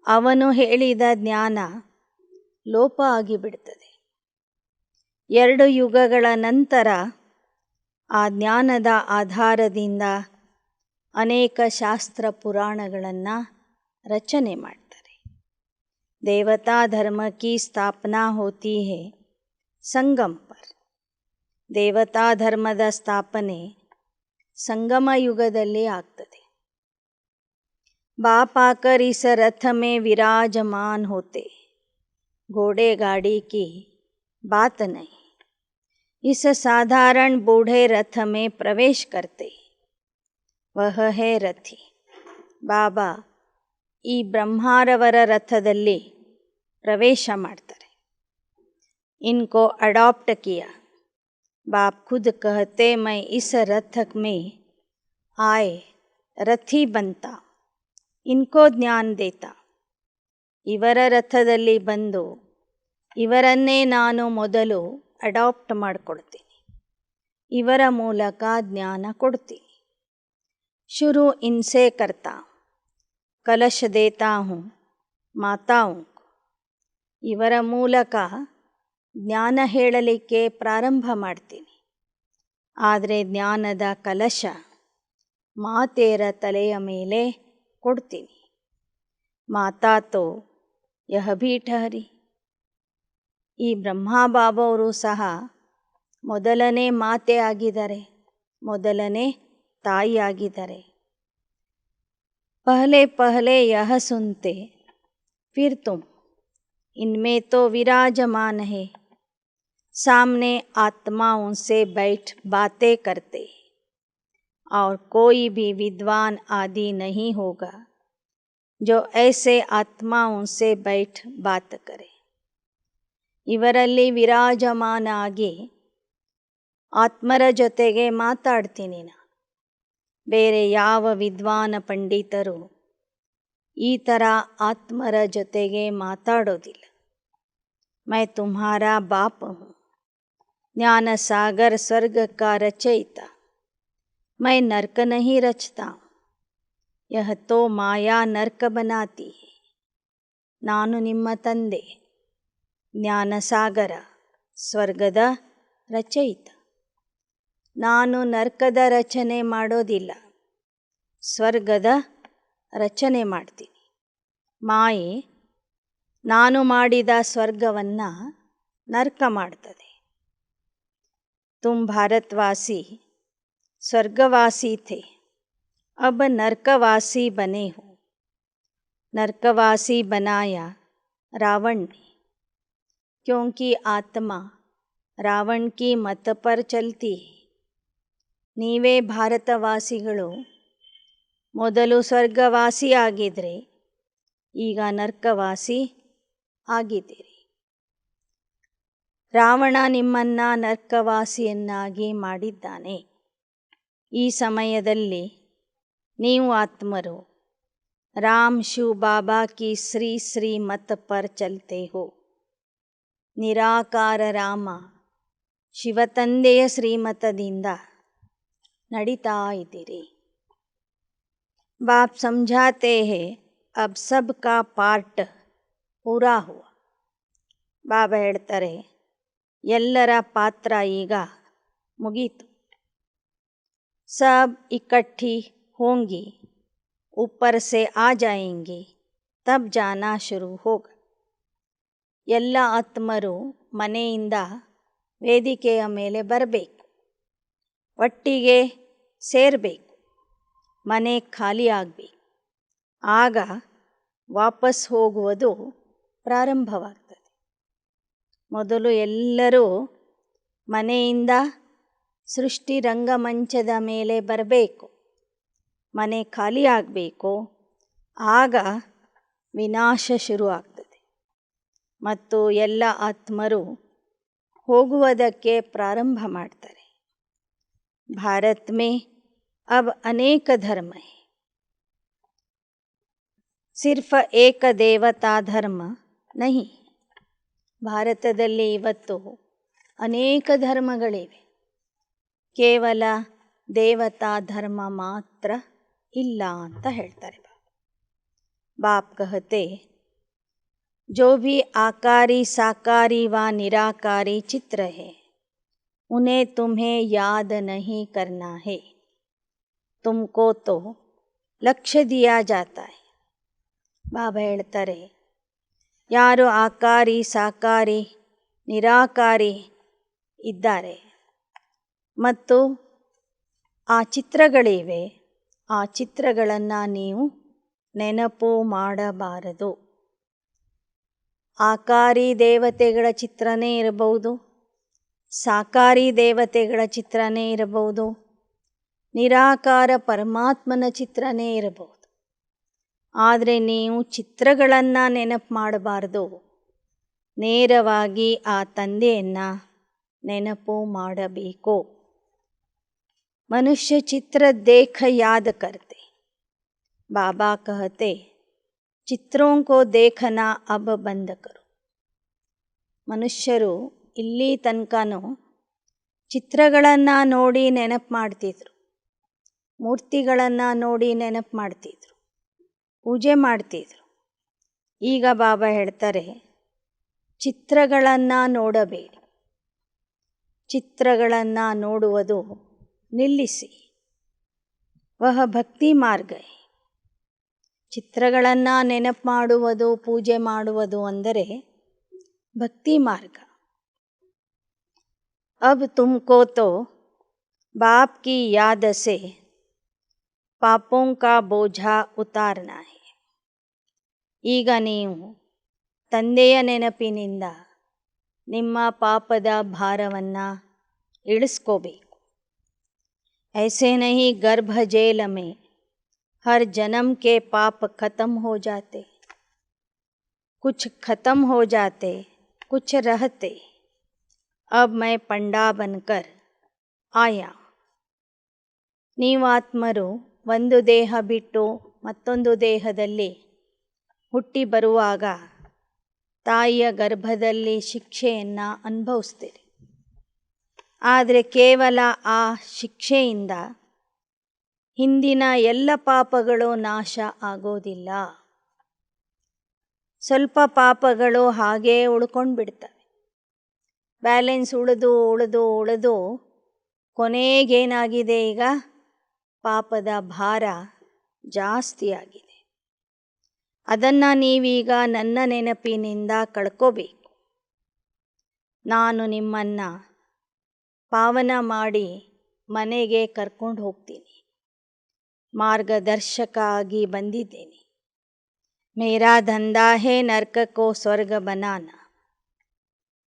ಅವನು ಹೇಳಿದ ಜ್ಞಾನ ಲೋಪ ಆಗಿಬಿಡ್ತದೆ. 2 ಯುಗಗಳ ನಂತರ ಆ ಜ್ಞಾನದ ಆಧಾರದಿಂದ ಅನೇಕ ಶಾಸ್ತ್ರ ಪುರಾಣಗಳನ್ನು ರಚನೆ ಮಾಡ್ತಾರೆ. देवता धर्म की स्थापना होती है संगम पर. ದೇವತಾ ಧರ್ಮದ ಸ್ಥಾಪನೆ ಸಂಗಮ ಯುಗದಲ್ಲಿ ಆಗ್ತದೆ. बाप आकर इस रथ में विराजमान होते, घोड़े गाड़ी की बात नहीं. इस साधारण बूढ़े रथ में प्रवेश करते, वह है रथी. ಬಾಬಾ ಈ ಬ್ರಹ್ಮಾರವರ ರಥದಲ್ಲಿ ಪ್ರವೇಶ ಮಾಡ್ತಾರೆ. इनको अडॉप्ट किया. बाप खुद कहते मैं इस रथ में आए रथी बनता, इनको ಜ್ಞಾನ ದೇತಾ. ಇವರ ರಥದಲ್ಲಿ ಬಂದು ಇವರನ್ನೇ ನಾನು ಮೊದಲು ಅಡಾಪ್ಟ್ ಮಾಡಿಕೊಳ್ತೀನಿ, ಇವರ ಮೂಲಕ ಜ್ಞಾನ ಕೊಡ್ತೀನಿ. शुरू इनसे करता हूँ, कलश देता हूँ ಮಾತಾओं को. ಇವರ ಮೂಲಕ ಜ್ಞಾನ ಹೇಳಲಿಕ್ಕೆ ಪ್ರಾರಂಭ ಮಾಡ್ತೀನಿ. ಆದರೆ ಜ್ಞಾನದ ಕಲಶ ಮಾತೆಯರ ತಲೆಯ ಮೇಲೆ ಕೊಡ್ತೀನಿ. ಮಾತಾ ತೋ ಯಹ ಭೀ ಠಹರಿ. ಈ ಬ್ರಹ್ಮಬಾಬಾವರು ಸಹ ಮೊದಲನೇ ಮಾತೆ ಆಗಿದ್ದಾರೆ, ಮೊದಲನೇ ತಾಯಿ ಆಗಿದ್ದಾರೆ. ಪಹಲೆ ಪಹಲೆ ಯಹ ಸುನ್ತೆ फिर तुम इनमें तो विराजमान है, सामने आत्माओं से बैठ बातें करते, और कोई भी विद्वान आदि नहीं होगा जो ऐसे आत्माओं से बैठ बात करे. ಇವರಲ್ಲಿ ವಿರಾಜಮಾನ ಆಗಿ ಆತ್ಮರ ಜೊತೆಗೆ ಮಾತಾಡ್ತೀನಿ ನಾನು. ಬೇರೆ ಯಾವ ವಿದ್ವಾನ ಪಂಡಿತರು ಈ ಥರ ಆತ್ಮರ ಜೊತೆಗೆ ಮಾತಾಡೋದಿಲ್ಲ. मैं तुम्हारा बाप हूँ, ज्ञान सागर स्वर्ग का रचयिता, मैं नर्क नहीं रचता हूँ, यह तो माया नर्क बनाती है. ನಾನು ನಿಮ್ಮ ತಂದೆ, ಜ್ಞಾನಸಾಗರ, ಸ್ವರ್ಗದ ರಚಯಿತ. ನಾನು ನರ್ಕದ ರಚನೆ ಮಾಡೋದಿಲ್ಲ, ಸ್ವರ್ಗದ ರಚನೆ ಮಾಡ್ತೀನಿ. ಮಾಯೆ ನಾನು ಮಾಡಿದ ಸ್ವರ್ಗವನ್ನು ನರ್ಕ ಮಾಡ್ತದೆ. ತುಮ್ ಭಾರತವಾಸಿ स्वर्गवासी थे, अब नरकवासी बने हो. नरकवासी बनाया रावण ने, क्योंकि आत्मा रावण की मत पर चलती है. ನೀವೇ ಭಾರತವಾಸಿಗಳು ಮೊದಲು ಸ್ವರ್ಗವಾಸಿ ಆಗಿದ್ರೆ ಈಗ ನರ್ಕವಾಸಿ ಆಗಿದ್ದೀರಿ. ರಾವಣ ನಿಮ್ಮನ್ನು ನರ್ಕವಾಸಿಯನ್ನಾಗಿ ಮಾಡಿದ್ದಾನೆ. ಈ ಸಮಯದಲ್ಲಿ ನೀವು ಆತ್ಮರು ರಾಮ್ ಶಿವ್ ಬಾಬಾ ಕಿ ಶ್ರೀ ಶ್ರೀ ಮತ್ ಪರ್ ಚಲ್ತೆ ಹೋ. ನಿರಾಕಾರ ರಾಮ ಶಿವತಂದೆಯ ಶ್ರೀಮತದಿಂದ ನಡೀತಾ ಇದ್ದೀರಿ. ಬಾಪ್ ಸಮझाते हैं अब सबका ಪಾರ್ಟ್ ಪೂರಾ ಹುआ. ಬಾಬಾ ಹೇಳ್ತಾರೆ, ಎಲ್ಲರ ಪಾತ್ರ ಈಗ ಮುಗೀತು. सब इकट्ठी होंगी, ऊपर से आ जाएंगी, तब जाना शुरू होगा. ಎಲ್ಲ ಆತ್ಮರು ಮನೆಯಿಂದ ವೇದಿಕೆಯ ಮೇಲೆ ಬರಬೇಕು, ಒಟ್ಟಿಗೆ ಸೇರಬೇಕು, ಮನೆ ಖಾಲಿ ಆಗಬೇಕು. ಆಗ ವಾಪಸ್ ಹೋಗುವುದು ಪ್ರಾರಂಭವಾಗ್ತದೆ. ಮೊದಲು ಎಲ್ಲರೂ ಮನೆಯಿಂದ ಸೃಷ್ಟಿ ರಂಗಮಂಚದ ಮೇಲೆ ಬರಬೇಕು, ಮನೆ ಖಾಲಿ ಆಗಬೇಕು. ಆಗ ವಿನಾಶ ಶುರು ಆಗ್ತದೆ ಮತ್ತು ಎಲ್ಲ ಆತ್ಮರು ಹೋಗುವುದಕ್ಕೆ ಪ್ರಾರಂಭ ಮಾಡ್ತಾರೆ. ಭಾರತ में अब अनेक धर्म है, सिर्फ एक देवता धर्म नहीं. ಭಾರತದಲ್ಲಿ ಇವತ್ತು ಅನೇಕ ಧರ್ಮಗಳಿವೆ, ಕೇವಲ ದೇವತಾ ಧರ್ಮ ಮಾತ್ರ ಇಲ್ಲ ಅಂತ ಹೇಳ್ತಾರೆ. बाप कहते, जो भी आकारी साकारी व निराकारी चित्र है उन्हें तुम्हें याद नहीं करना है, तुमको तो लक्ष्य दिया जाता है. ಬಾಬಾ ಹೇಳ್ತಾರೆ, ಯಾರು ಆಕಾರಿ ಸಾಕಾರಿ ನಿರಾಕಾರಿ ಇದ್ದಾರೆ ಮತ್ತು ಆ ಚಿತ್ರಗಳಿವೆ, ಆ ಚಿತ್ರಗಳನ್ನು ನೀವು ನೆನಪು ಮಾಡಬಾರದು. ಆಕಾರಿ ದೇವತೆಗಳ ಚಿತ್ರನೇ ಇರಬಹುದು, ಸಾಕಾರಿ ದೇವತೆಗಳ ಚಿತ್ರನೇ ಇರಬಹುದು, ನಿರಾಕಾರ ಪರಮಾತ್ಮನ ಚಿತ್ರನೇ ಇರಬಹುದು. ಆದರೆ ನೀವು ಚಿತ್ರಗಳನ್ನು ನೆನಪು ಮಾಡಬಾರ್ದು, ನೇರವಾಗಿ ಆ ತಂದೆಯನ್ನು ನೆನಪು ಮಾಡಬೇಕು. ಮನುಷ್ಯ ಚಿತ್ರ ದೇಖ ಯಾದ ಕರ್ತೆ. ಬಾಬಾ कहते, ಚಿತ್ರೋं को देखना अब बंद करो. ಮನುಷ್ಯರು ಇಲ್ಲಿ ತನಕನೂ ಚಿತ್ರಗಳನ್ನು ನೋಡಿ ನೆನಪು ಮಾಡ್ತಿದ್ರು, ಮೂರ್ತಿಗಳನ್ನು ನೋಡಿ ನೆನಪು ಮಾಡ್ತಿದ್ರು, ಪೂಜೆ ಮಾಡ್ತಿದ್ರು. ಈಗ ಬಾಬಾ ಹೇಳ್ತಾರೆ, ಚಿತ್ರಗಳನ್ನು ನೋಡಬೇಡಿ, ಚಿತ್ರಗಳನ್ನು ನೋಡುವುದು ನಿಲ್ಲಿಸಿ. ವಹ ಭಕ್ತಿ ಮಾರ್ಗ. ಚಿತ್ರಗಳನ್ನು ನೆನಪು ಮಾಡುವುದು, ಪೂಜೆ ಮಾಡುವುದು ಅಂದರೆ ಭಕ್ತಿ ಮಾರ್ಗ. अब तुमको तो बाप की याद से पापों का बोझा उतारना है. ಈಗ ನೀವು ತಂದೆಯ ನೆನಪಿನಿಂದ ನಿಮ್ಮ ಪಾಪದ ಭಾರವನ್ನು ಇಳಿಸ್ಕೋಬೇಕು. ऐसे नहीं गर्भ जेल में हर जन्म के पाप खत्म हो जाते, कुछ खत्म हो जाते, कुछ रहते. अब मैं पंडा बनकर आया. ನೀವಾತ್ಮರು ಒಂದು ದೇಹ ಬಿಟ್ಟು ಮತ್ತೊಂದು ದೇಹದಲ್ಲಿ ಹುಟ್ಟಿ ಬರುವಾಗ ತಾಯಿಯ ಗರ್ಭದಲ್ಲಿ ಶಿಕ್ಷೆಯನ್ನು ಅನುಭವಿಸ್ತೀರಿ. ಆದರೆ ಕೇವಲ ಆ ಶಿಕ್ಷೆಯಿಂದ ಹಿಂದಿನ ಎಲ್ಲ ಪಾಪಗಳು ನಾಶ ಆಗೋದಿಲ್ಲ. ಸ್ವಲ್ಪ ಪಾಪಗಳು ಹಾಗೇ ಉಳ್ಕೊಂಡು ಬಿಡ್ತವೆ. ಬ್ಯಾಲೆನ್ಸ್ ಉಳಿದು ಕೊನೆಗೇನಾಗಿದೆ, ಈಗ ಪಾಪದ ಭಾರ ಜಾಸ್ತಿ ಆಗಿದೆ. ಅದನ್ನು ನೀವೀಗ ನನ್ನ ನೆನಪಿನಿಂದ ಕಳ್ಕೋಬೇಕು. ನಾನು ನಿಮ್ಮನ್ನು ಪಾವನ ಮಾಡಿ ಮನೆಗೆ ಕರ್ಕೊಂಡು ಹೋಗ್ತೀನಿ. ಮಾರ್ಗದರ್ಶಕ ಆಗಿ ಬಂದಿದ್ದೇನೆ. ಮೇರಾ ಧಂಧಾ ಹೇ ನರ್ಕ ಕೋ ಸ್ವರ್ಗ ಬನಾನಾ.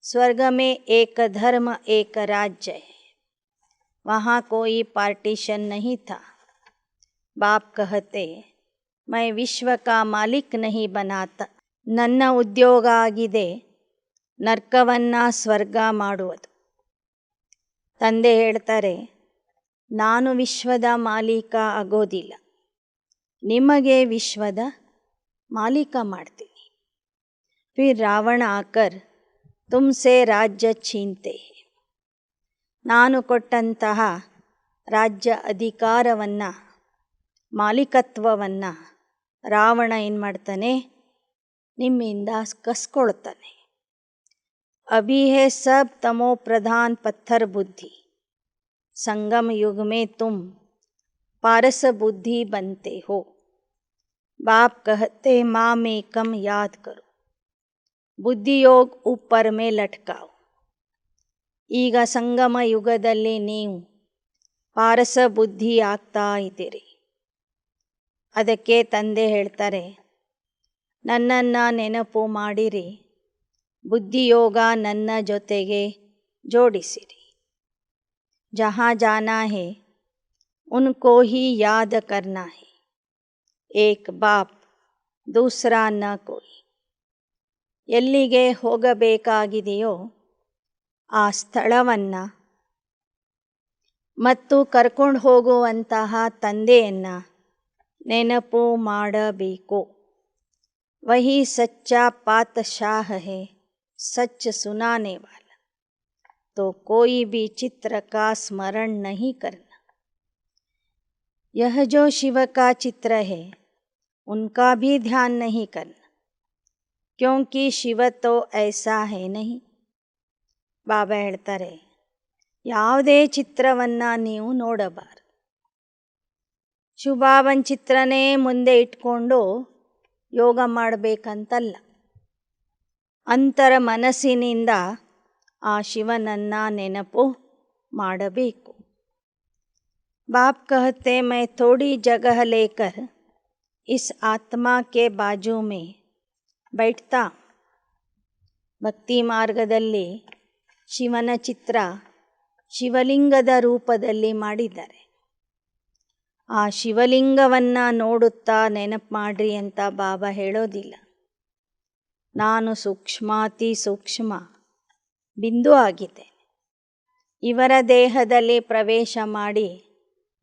स्वर्ग में एक धर्म एक राज्य है, वहाँ कोई पार्टीशन नहीं था. बाप कहते, मैं विश्व का मालिक नहीं बनाता. ನನ್ನ ಉದ್ಯೋಗ ಆಗಿದೆ ನರ್ಕವನ್ನು ಸ್ವರ್ಗ ಮಾಡುವುದು. ತಂದೆ ಹೇಳ್ತಾರೆ, ನಾನು ವಿಶ್ವದ ಮಾಲೀಕ ಆಗೋದಿಲ್ಲ, ನಿಮಗೆ ವಿಶ್ವದ ಮಾಲೀಕ ಮಾಡ್ತೀನಿ. ಫಿರ್ ರಾವಣ ಆಕರ್ ತುಮ್ಸೆ ರಾಜ್ಯ ಛೀನ್ತೆ. ನಾನು ಕೊಟ್ಟಂತಹ ರಾಜ್ಯ ಅಧಿಕಾರವನ್ನು, ಮಾಲೀಕತ್ವವನ್ನು ರಾವಣ ಏನು ಮಾಡ್ತಾನೆ, ನಿಮ್ಮಿಂದ ಕಸ್ಕೊಳ್ತಾನೆ. ಅಭಿ ಹೇ ಸಬ್ ತಮೋ ಪ್ರಧಾನ್ ಪತ್ಥರ್ ಬುದ್ಧಿ, ಸಂಗಮ ಯುಗ ಮೇ ತುಮ್ ಪಾರಸ ಬುದ್ಧಿ बनते हो. बाप कहते माँ में कम याद करो, ಬುದ್ಧಿಯೋಗ ಉಪ್ಪರ್ ಮೇ ಲಟ್ಕಾವು. ಈಗ ಸಂಗಮ ಯುಗದಲ್ಲಿ ನೀವು ಪಾರಸ ಬುದ್ಧಿ ಆಗ್ತಾ ಇದ್ದೀರಿ. ಅದಕ್ಕೆ ತಂದೆ ಹೇಳ್ತಾರೆ, ನನ್ನನ್ನು ನೆನಪು ಮಾಡಿರಿ, ಬುದ್ಧಿಯೋಗ ನನ್ನ ಜೊತೆಗೆ ಜೋಡಿಸಿರಿ. ಜಹಾ ಜಾನಾ ಹೇ ಉನ್ಕೋ ಹಿ ಯಾದ ಕರ್ನಾ ಹೇ, ಏಕ್ ಬಾಪ್ ದೂಸರಾ ನ ಕೋಯಿ. ಎಲ್ಲಿಗೆ ಹೋಗಬೇಕಾಗಿದೆಯೋ ಆ ಸ್ಥಳವನ್ನು ಮತ್ತು ಕರ್ಕೊಂಡು ಹೋಗುವಂತಹ ತಂದೆಯನ್ನು ನೆನಪು ಮಾಡಬೇಕು. ವಹಿ ಸಚ್ಚಾ ಪಾತಶಾಹ ಹೇ, ಸಚ್ ಸುನಾನೆ ವಾಲ, ತೋ ಕೋಯಿ ಭಿ ಚಿತ್ರ ಕಾ ಸ್ಮರಣ ನಹಿ ಕರ್ನಾ. ಯಹ ಜೋ ಶಿವ ಕಾ ಚಿತ್ರ ಹೇ ಉನ್ಕಾ ಭಿ ಧ್ಯಾನ್ ನಹಿ ಕರ್ನಾ, ಕ್ಯೋಂಕಿ ಶಿವ ತೋ ಐಸಾ ಹೇ ನಹಿ. ಬಾಬಾ ಹೇಳ್ತಾರೆ, ಯಾವುದೇ ಚಿತ್ರವನ್ನು ನೀವು ನೋಡಬಾರದು. ಶಿವಬಾಬನ ಚಿತ್ರನೇ ಮುಂದೆ ಇಟ್ಕೊಂಡು ಯೋಗ ಮಾಡಬೇಕಂತಲ್ಲ. ಅಂತರ ಮನಸ್ಸಿನಿಂದ ಆ ಶಿವನನ್ನು ನೆನಪು ಮಾಡಬೇಕು. बाप कहते, मैं थोड़ी जगह लेकर इस आत्मा के बाजू में बैठता. ಭಕ್ತಿ ಮಾರ್ಗದಲ್ಲಿ ಶಿವನ ಚಿತ್ರ ಶಿವಲಿಂಗದ ರೂಪದಲ್ಲಿ ಮಾಡಿದ್ದಾರೆ. ಆ ಶಿವಲಿಂಗವನ್ನು ನೋಡುತ್ತಾ ನೆನಪು ಮಾಡ್ರಿ ಅಂತ ಬಾಬಾ ಹೇಳೋದಿಲ್ಲ. ನಾನು ಸೂಕ್ಷ್ಮಾತಿ ಸೂಕ್ಷ್ಮ ಬಿಂದು ಆಗಿದ್ದೇನೆ. ಇವರ ದೇಹದಲ್ಲಿ ಪ್ರವೇಶ ಮಾಡಿ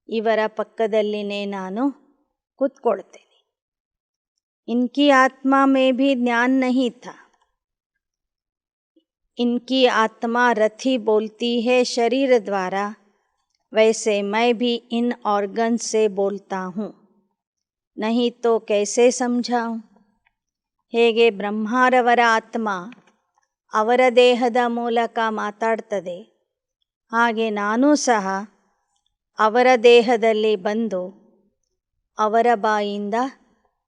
ಇವರ ಪಕ್ಕದಲ್ಲಿನೇ ನಾನು ಕೂತ್ಕೊಳ್ತೇನೆ. ಇನ್ಕಿ ಆತ್ಮ ಮೇ ಭಿ ಜ್ಞಾನ ನಹಿ ಥಾ. इनकी आत्मा रथी बोलती है शरीर द्वारा, वैसे मैं भी इन ऑर्गन से बोलता हूँ. नहीं तो कैसे समझाऊं? ಹೇಗೆ ಬ್ರಹ್ಮಾರವರ ಆತ್ಮ ಅವರ ದೇಹದ ಮೂಲಕ ಮಾತಾಡ್ತದೆ, ಹಾಗೆ ನಾನೂ ಸಹ ಅವರ ದೇಹದಲ್ಲಿ ಬಂದು ಅವರ ಬಾಯಿಂದ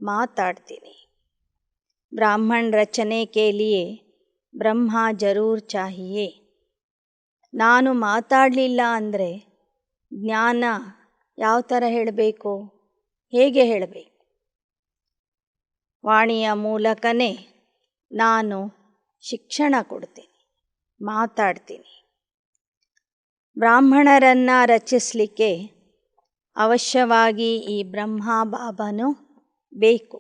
ಮಾತಾಡ್ತೀನಿ. ಬ್ರಾಹ್ಮಣ ರಚನೆ ಕೆ ಲಿಯೆ ಬ್ರಹ್ಮ ಜರೂರ್ ಚಾಹಿಯೇ. ನಾನು ಮಾತಾಡಲಿಲ್ಲ ಅಂದರೆ ಜ್ಞಾನ ಯಾವ ಥರ ಹೇಳಬೇಕು, ಹೇಗೆ ಹೇಳಬೇಕು? ವಾಣಿಯ ಮೂಲಕನೇ ನಾನು ಶಿಕ್ಷಣ ಕೊಡ್ತೀನಿ, ಮಾತಾಡ್ತೀನಿ. ಬ್ರಾಹ್ಮಣರನ್ನು ರಚಿಸಲಿಕ್ಕೆ ಅವಶ್ಯವಾಗಿ ಈ ಬ್ರಹ್ಮ ಬಾಬಾನು ಬೇಕು.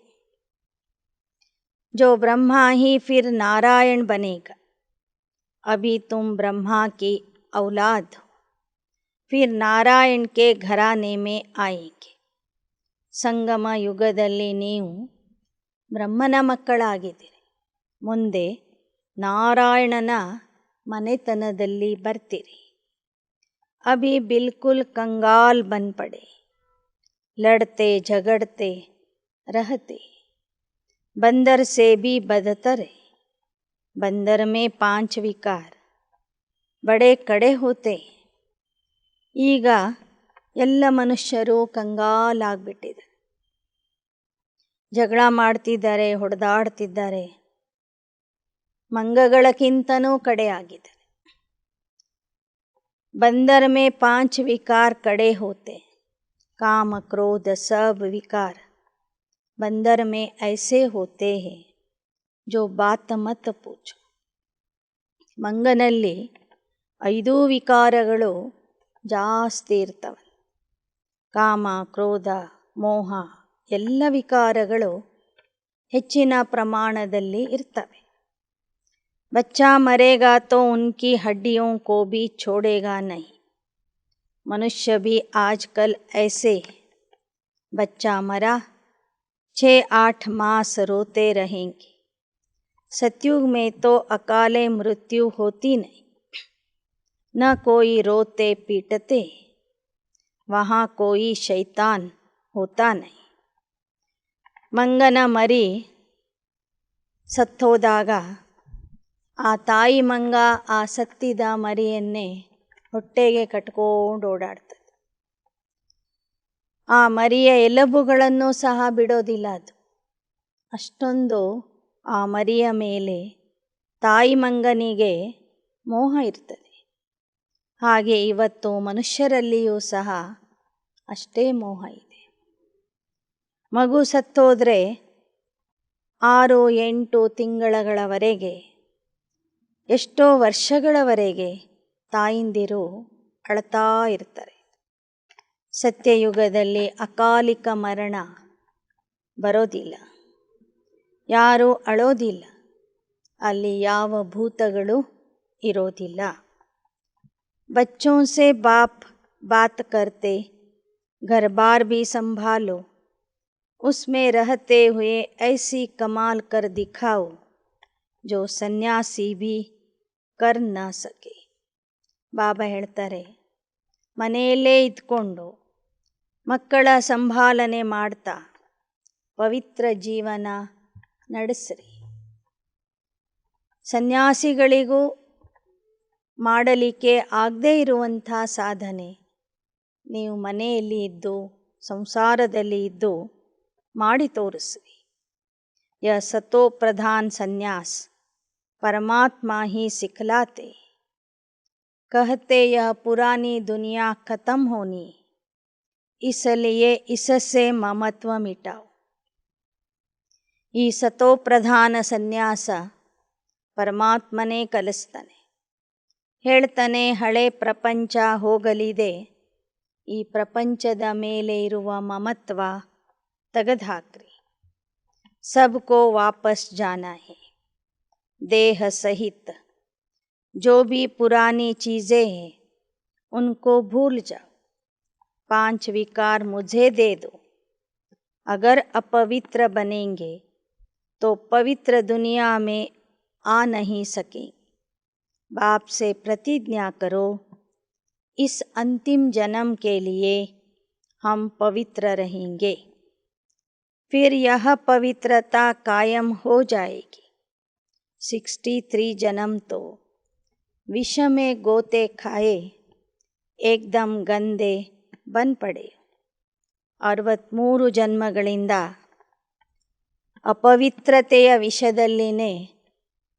जो ब्रह्मा ही फिर नारायण बनेगा. अभी तुम ब्रह्मा की औलाद हो, फिर नारायण के घराने में आएंगे. ಸಂಗಮ ಯುಗದಲ್ಲಿ ನೀವು ಬ್ರಹ್ಮನ ಮಕ್ಕಳಾಗಿದ್ದೀರಿ, ಮುಂದೆ ನಾರಾಯಣನ ಮನೆತನದಲ್ಲಿ ಬರ್ತೀರಿ. ಅಭಿ ಬಿಲ್ಕುಲ್ ಕಂಗಾಲ್ ಬನ್ ಪಡೆ, ಲಡ್ತೆ झगड़ते रहते. बंदर से भी बदतर है. बंदर में 5 विकार बड़े कड़े होते. ಈಗ ಎಲ್ಲ ಮನುಷ್ಯರು ಕಂಗಾಲಾಗ್ಬಿಟ್ಟಿದ್ದಾರೆ, ಜಗಳ ಮಾಡ್ತಿದ್ದಾರೆ, ಹೊಡೆದಾಡ್ತಿದ್ದಾರೆ, ಮಂಗಗಳಕ್ಕಿಂತನೂ ಕಡೆಯಾಗಿದ್ದಾರೆ. बंदर में 5 विकार कड़े होते. काम क्रोध सब विकार बंदर में ऐसे होते हैं जो बात मत पूछो. ಮಂಗನಲ್ಲಿ 5 ವಿಕಾರಗಳು ಜಾಸ್ತಿ ಇರ್ತವೆ. ಕಾಮ, ಕ್ರೋಧ, ಮೋಹ ಎಲ್ಲ ವಿಕಾರಗಳು ಹೆಚ್ಚಿನ ಪ್ರಮಾಣದಲ್ಲಿ ಇರ್ತವೆ. बच्चा मरेगा तो उनकी हड्डियों को भी छोड़ेगा नहीं. मनुष्य भी आजकल ऐसे, बच्चा मरा 6-8 मास रोते रहेंगे. सतयुग में तो अकाले मृत्यु होती नहीं, न कोई रोते पीटते, वहाँ कोई शैतान होता नहीं. ಮಂಗನ ಮರಿ ಸತ್ತೋದಾಗ ಆ ತಾಯಿ ಮಂಗ ಆ ಸತ್ತಿದ ಮರಿಯನ್ನೇ ಹೊಟ್ಟೆಗೆ ಕಟ್ಕೊಂಡು ಓಡಾಡ್ತದೆ. ಆ ಮರಿಯ ಎಲುಬುಗಳನ್ನು ಸಹ ಬಿಡೋದಿಲ್ಲ ಅದು. ಅಷ್ಟೊಂದು ಆ ಮರಿಯ ಮೇಲೆ ತಾಯಿ ಮಂಗನಿಗೆ ಮೋಹ ಇರ್ತದೆ. ಹಾಗೆ ಇವತ್ತು ಮನುಷ್ಯರಲ್ಲಿಯೂ ಸಹ ಅಷ್ಟೇ ಮೋಹ ಇದೆ. ಮಗು ಸತ್ತೋದ್ರೆ 6-8 ತಿಂಗಳಗಳವರೆಗೆ, ಎಷ್ಟೋ ವರ್ಷಗಳವರೆಗೆ ತಾಯಿಂದಿರು ಅಳ್ತಾ ಇರ್ತಾರೆ. ಸತ್ಯಯುಗದಲ್ಲಿ ಅಕಾಲಿಕ ಮರಣ ಬರೋದಿಲ್ಲ, ಯಾರೂ ಅಳೋದಿಲ್ಲ, ಅಲ್ಲಿ ಯಾವ ಭೂತಗಳು ಇರೋದಿಲ್ಲ. बच्चों से बाप बात करते, घर बार भी संभालो, उसमें रहते हुए ऐसी कमाल कर दिखाओ जो सन्यासी भी कर न सके. ಬಾಬಾ ಹೇಳ್ತಾರೆ, ಮನೆಯಲ್ಲೇ ಇದ್ಕೊಂಡು ಮಕ್ಕಳ ಸಂಭಾಲನೆ ಮಾಡ್ತಾ ಪವಿತ್ರ ಜೀವನ ನಡೆಸ್ರಿ. ಸನ್ಯಾಸಿಗಳಿಗೂ ಮಾಡಲಿಕ್ಕೆ ಆಗದೇ ಇರುವಂಥ ಸಾಧನೆ ನೀವು ಮನೆಯಲ್ಲಿ ಇದ್ದು ಸಂಸಾರದಲ್ಲಿ ಇದ್ದು ಮಾಡಿ ತೋರಿಸ್ರಿ. ಯ ಸತೋ ಪ್ರಧಾನ್ ಸನ್ಯಾಸ್ ಪರಮಾತ್ಮ ಹಿ ಸಿಖಲಾತೆ. कहते यह पुरानी दुनिया खत्म होनी, इसलिए इससे ममत्व मिटाओ. ಈ ಸತೋಪ್ರಧಾನ ಸನ್ಯಾಸ ಪರಮಾತ್ಮನೇ ಕಲಿಸ್ತಾನೆ. ಹೇಳ್ತಾನೆ, ಹಳೆ ಪ್ರಪಂಚ ಹೋಗಲಿದೆ, ಈ ಪ್ರಪಂಚದ ಮೇಲೆ ಇರುವ ಮಮತ್ವ ತೆಗೆದುಹಾಕ್ರಿ. सबको वापस जाना है, देह सहित जो भी पुरानी चीज़ें हैं उनको भूल जाओ. 5 विकार मुझे दे दो. अगर अपवित्र बनेंगे तो पवित्र दुनिया में आ नहीं सकेंगे. बाप से प्रतिज्ञा करो, इस अंतिम जन्म के लिए हम पवित्र रहेंगे, फिर यह पवित्रता कायम हो जाएगी। 63 जन्म तो विष में गोते खाए एकदम गंदे बन पड़े. 63 ಜನ್ಮಗಳಿಂದ ಅಪವಿತ್ರತೆಯ ವಿಷದಲ್ಲಿನೇ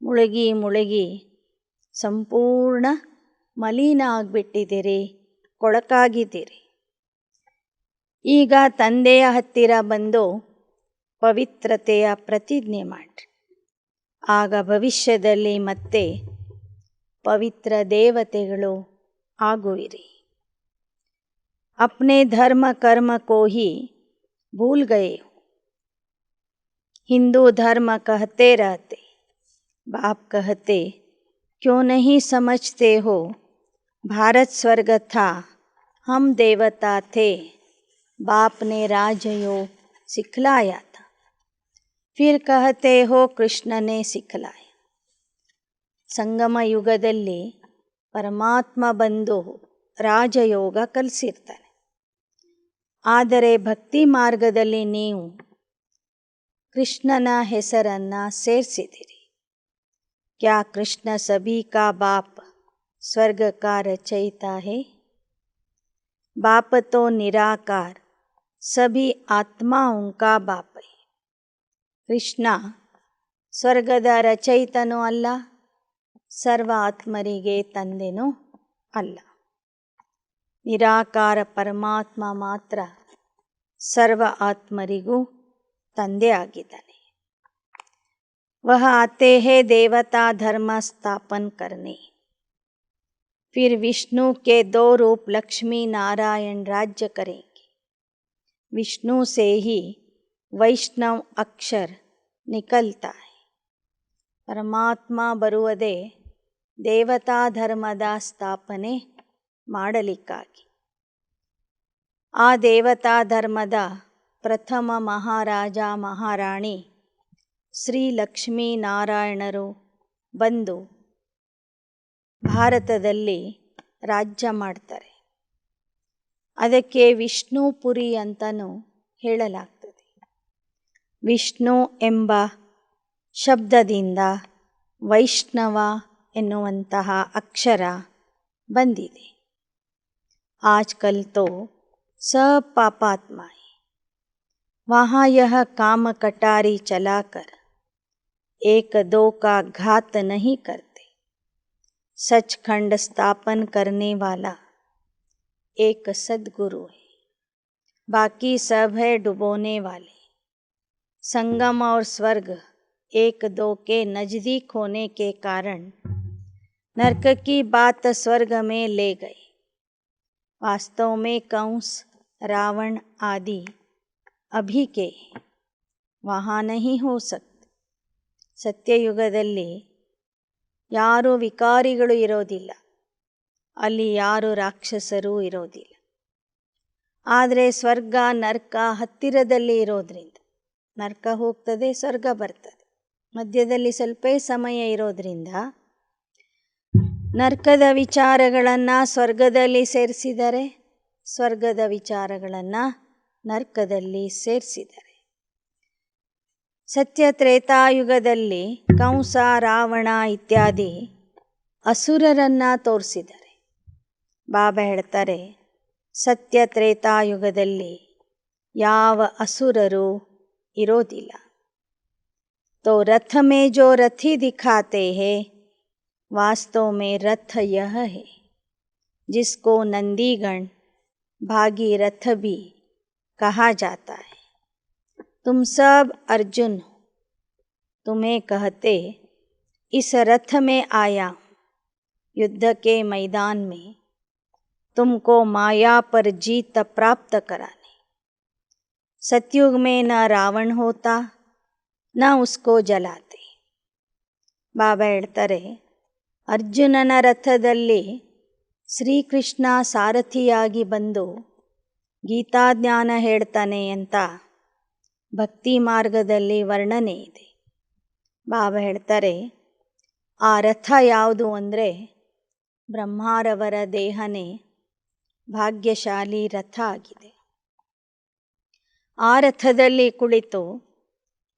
ಮುಳುಗಿ ಸಂಪೂರ್ಣ ಮಲಿನ ಆಗಿಬಿಟ್ಟಿದ್ದೀರಿ, ಕೊಳಕಾಗಿದ್ದೀರಿ. ಈಗ ತಂದೆಯ ಹತ್ತಿರ ಬಂದು ಪವಿತ್ರತೆಯ ಪ್ರತಿಜ್ಞೆ ಮಾಡಿರಿ. ಆಗ ಭವಿಷ್ಯದಲ್ಲಿ ಮತ್ತೆ ಪವಿತ್ರ ದೇವತೆಗಳು ಆಗುವಿರಿ. अपने धर्म कर्म को ही भूल गए हो. हिंदू धर्म कहते रहते, बाप कहते क्यों नहीं समझते हो, भारत स्वर्ग था, हम देवता थे, बाप ने राजयोग सिखलाया था. फिर कहते हो कृष्ण ने सिखलाया. ಸಂಗಮ ಯುಗದಲ್ಲಿ ಪರಮಾತ್ಮ ಬಂದು ರಾಜಯೋಗ ಕಲಿಸಿರ್ತಾನೆ. ಆದರೆ ಭಕ್ತಿ ಮಾರ್ಗದಲ್ಲಿ ನೀವು ಕೃಷ್ಣನ ಹೆಸರನ್ನು ಸೇರಿಸಿದಿರಿ. ಕ್ಯಾ ಕೃಷ್ಣ ಸಭಿ ಕಾ ಬಾಪ್ ಸ್ವರ್ಗ ಕಾ ರಚಯಿತಾ ಹೇ? ಬಾಪ್ ತೋ ನಿರಾಕಾರ ಸಭಿ ಆತ್ಮಾओं का बाप है. ಕೃಷ್ಣ ಸ್ವರ್ಗದ ರಚಯಿತನೂ ಅಲ್ಲ, ಸರ್ವ ಆತ್ಮರಿಗೆ ತಂದೆನೂ ಅಲ್ಲ. ನಿರಾಕಾರ ಪರಮಾತ್ಮ ಮಾತ್ರ ಸರ್ವ ಆತ್ಮರಿಗೂ ತಂದೆ ಆಗಿದ್ದಾನೆ. ವಹ ಆತೆ ಹೇ ದೇವತಾ ಧರ್ಮ ಸ್ಥಾಪನ करने. फिर विष्णु के 2 रूप लक्ष्मी नारायण राज्य करेंगे. विष्णु से ही वैष्णव अक्षर निकलता है. ಪರಮಾತ್ಮ ಬರುವುದೇ ದೇವತಾ ಧರ್ಮದ ಸ್ಥಾಪನೆ ಮಾಡಲಿಕ್ಕಾಗಿ. ಆ ದೇವತಾ ಧರ್ಮದ ಪ್ರಥಮ ಮಹಾರಾಜ ಮಹಾರಾಣಿ ಶ್ರೀ ಲಕ್ಷ್ಮೀನಾರಾಯಣರು ಬಂದು ಭಾರತದಲ್ಲಿ ರಾಜ್ಯ ಮಾಡ್ತಾರೆ. ಅದಕ್ಕೆ ವಿಷ್ಣುಪುರಿ ಅಂತಲೂ ಹೇಳಲಾಗ್ತದೆ. ವಿಷ್ಣು ಎಂಬ ಶಬ್ದದಿಂದ ವೈಷ್ಣವ ಎನ್ನುವಂತಹ ಅಕ್ಷರ ಬಂದಿದೆ. आजकल तो सब पापात्मा है. वहाँ यह काम कटारी चलाकर 1-2 का घात नहीं करते. सचखंड स्थापन करने वाला एक सद्गुरु है, बाकी सब है डुबोने वाले. संगम और स्वर्ग 1-2 के नज़दीक होने के कारण नरक की बात स्वर्ग में ले गए. वास्तव में कंस रावण आदि अभी के वहाँ नहीं हो सकते. ಸತ್ಯಯುಗದಲ್ಲಿ ಯಾರು ವಿಕಾರಿಗಳು ಇರೋದಿಲ್ಲ, ಅಲ್ಲಿ ಯಾರು ರಾಕ್ಷಸರೂ ಇರೋದಿಲ್ಲ. ಆದರೆ ಸ್ವರ್ಗ ನರಕ ಹತ್ತಿರದಲ್ಲಿ ಇರೋದ್ರಿಂದ ನರಕ ಹೋಗ್ತದೆ, ಸ್ವರ್ಗ ಬರ್ತದೆ. ಮಧ್ಯದಲ್ಲಿ ಸ್ವಲ್ಪ ಸಮಯ ಇರೋದ್ರಿಂದ ನರಕದ ವಿಚಾರಗಳನ್ನು ಸ್ವರ್ಗದಲ್ಲಿ ಸೇರಿಸಿದರೆ, ಸ್ವರ್ಗದ ವಿಚಾರಗಳನ್ನು ನರಕದಲ್ಲಿ ಸೇರಿಸಿದರೆ. ಸತ್ಯ ತ್ರೇತಾಯುಗದಲ್ಲಿ ಕಂಸ ರಾವಣ ಇತ್ಯಾದಿ ಅಸುರರನ್ನು ತೋರಿಸಿದ್ದಾರೆ. ಬಾಬಾ ಹೇಳ್ತಾರೆ, ಸತ್ಯ ತ್ರೇತಾಯುಗದಲ್ಲಿ ಯಾವ ಅಸುರರು ಇರೋದಿಲ್ಲ. तो रथ में जो रथी दिखाते हैं, वास्तव में रथ यह है जिसको नंदीगण भागीरथ भी कहा जाता है. तुम सब अर्जुन हो, तुम्हें कहते इस रथ में आया हूँ युद्ध के मैदान में तुमको माया पर जीत प्राप्त कराने. सतयुग में न रावण होता, न उसको जलाते. ಬಾಬಾ ಹೇಳ್ತಾರೆ, ಅರ್ಜುನನ ರಥದಲ್ಲಿ ಶ್ರೀಕೃಷ್ಣ ಸಾರಥಿಯಾಗಿ ಬಂದು ಗೀತಾಜ್ಞಾನ ಹೇಳ್ತಾನೆ ಅಂತ ಭಕ್ತಿ ಮಾರ್ಗದಲ್ಲಿ ವರ್ಣನೆ ಇದೆ. ಬಾಬಾ ಹೇಳ್ತಾರೆ, ಆ ರಥ ಯಾವುದು ಅಂದರೆ ಬ್ರಹ್ಮಾರವರ ದೇಹನೇ ಭಾಗ್ಯಶಾಲಿ ರಥ ಆಗಿದೆ. ಆ ರಥದಲ್ಲಿ ಕುಳಿತು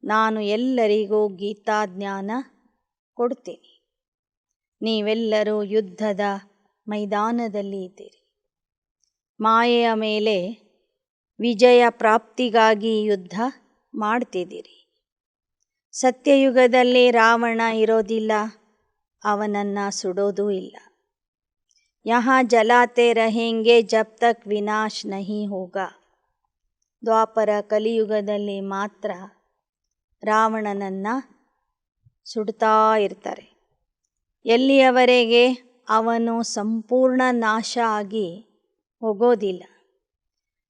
ನಾನು ಎಲ್ಲರಿಗೂ ಗೀತಾಜ್ಞಾನ ಕೊಡ್ತೀನಿ. ನೀವೆಲ್ಲರೂ ಯುದ್ಧದ ಮೈದಾನದಲ್ಲಿ ಇದ್ದೀರಿ. ಮಾಯೆಯ ಮೇಲೆ ವಿಜಯ ಪ್ರಾಪ್ತಿಗಾಗಿ ಯುದ್ಧ ಮಾಡ್ತಿದ್ದೀರಿ. ಸತ್ಯಯುಗದಲ್ಲಿ ರಾವಣ ಇರೋದಿಲ್ಲ, ಅವನನ್ನು ಸುಡೋದೂ ಇಲ್ಲ. ಯಹಾ ಜಲಾತೆ रहेंगे जब तक ವಿನಾಶ್ ನಹಿ ಹೋಗಾ. ದ್ವಾಪರ ಕಲಿಯುಗದಲ್ಲಿ ಮಾತ್ರ ರಾವಣನನ್ನು ಸುಡ್ತಾ ಇರ್ತಾರೆ. ಎಲ್ಲಿಯವರೆಗೆ ಅವನು ಸಂಪೂರ್ಣ ನಾಶ ಆಗಿ ಹೋಗೋದಿಲ್ಲ,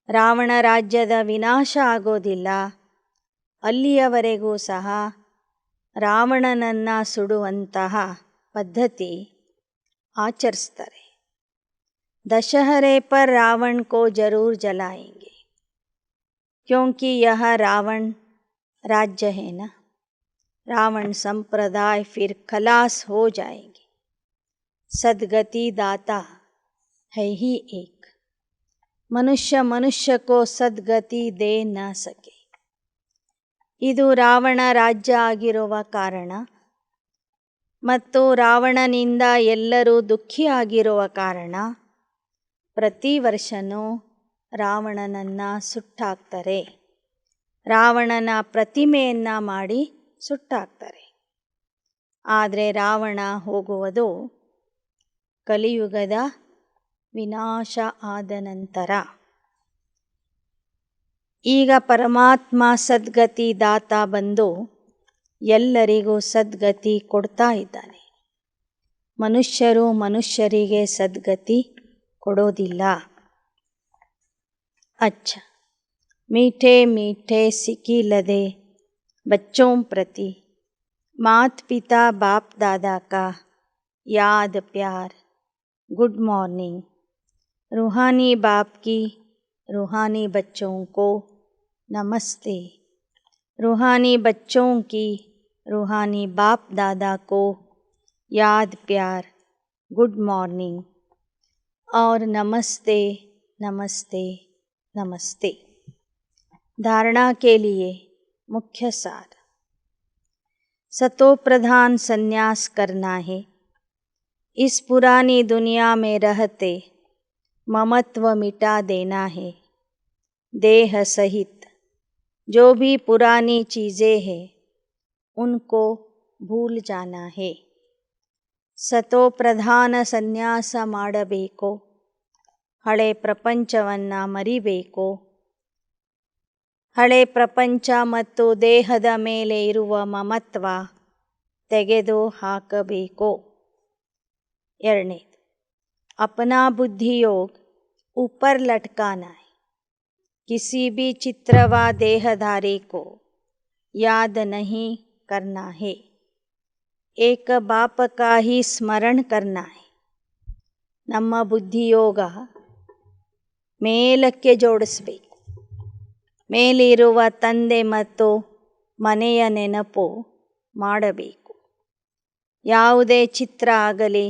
ರಾವಣ ರಾಜ್ಯದ ವಿನಾಶ ಆಗೋದಿಲ್ಲ, ಅಲ್ಲಿಯವರೆಗೂ ಸಹ ರಾವಣನನ್ನು ಸುಡುವಂತಹ ಪದ್ಧತಿ ಆಚರಿಸ್ತಾರೆ. दशहरे पर रावण को जरूर जलाएंगे क्योंकि यह रावण राज्य है ना. रावण संप्रदाय फिर खलास हो जाएंगे. सद्गति दाता है ही एक. मनुष्य मनुष्य को सद्गति दे न सके. ಇದು ರಾವಣ ರಾಜ್ಯ ಆಗಿರುವ ಕಾರಣ ಮತ್ತು ರಾವಣನಿಂದ ಎಲ್ಲರೂ ದುಃಖಿಯಾಗಿರುವ ಕಾರಣ ಪ್ರತಿ ವರ್ಷವೂ ರಾವಣನನ್ನು ಸುಟ್ಟಾಕ್ತಾರೆ. ರಾವಣನ ಪ್ರತಿಮೆಯನ್ನು ಮಾಡಿ ಸುಟ್ಟಾಕ್ತಾರೆ. ಆದರೆ ರಾವಣ ಹೋಗುವುದು ಕಲಿಯುಗದ ವಿನಾಶ ಆದ ನಂತರ. ಈಗ ಪರಮಾತ್ಮ ಸದ್ಗತಿ ದಾತ ಬಂದು ಎಲ್ಲರಿಗೂ ಸದ್ಗತಿ ಕೊಡ್ತಾ ಇದ್ದಾನೆ. ಮನುಷ್ಯರು ಮನುಷ್ಯರಿಗೆ ಸದ್ಗತಿ ಕೊಡೋದಿಲ್ಲ. अच्छा, मीठे मीठे सिकिलदे बच्चों प्रति मात पिता बाप दादा का याद प्यार. Good morning. रूहानी बाप की रूहानी बच्चों को नमस्ते. रूहानी बच्चों की रूहानी बाप दादा को याद प्यार, गुड मॉर्निंग और नमस्ते नमस्ते नमस्ते. धारणा के लिए मुख्य सार. सतो प्रधान संन्यास करना है. इस पुरानी दुनिया में रहते ममत्व मिटा देना है. देह सहित जो भी पुरानी चीज़ें हैं उनको भूल जाना है. सतो ಪ್ರಧಾನ ಸನ್ಯಾಸ ಮಾಡಬೇಕು. ಹಳೆ ಪ್ರಪಂಚವನ್ನು ಮರಿಬೇಕು. ಹಳೆ ಪ್ರಪಂಚ ಮತ್ತು ದೇಹದ ಮೇಲೆ ಇರುವ ಮಮತ್ವ ತೆಗೆದು ಹಾಕಬೇಕು. ಎರಡನೇದು, अपना बुद्धि योग ऊपर लटकाना है. किसी भी चित्र व देहधारी को याद नहीं करना है. एक बाप का ही स्मरण करना है. ನಮ್ಮ ಬುದ್ಧಿಯೋಗ ಮೇಲಕ್ಕೆ ಜೋಡಿಸಬೇಕು. ಮೇಲಿರುವ ತಂದೆ ಮತ್ತು ಮನೆಯ ನೆನಪು ಮಾಡಬೇಕು. ಯಾವುದೇ ಚಿತ್ರ ಆಗಲಿ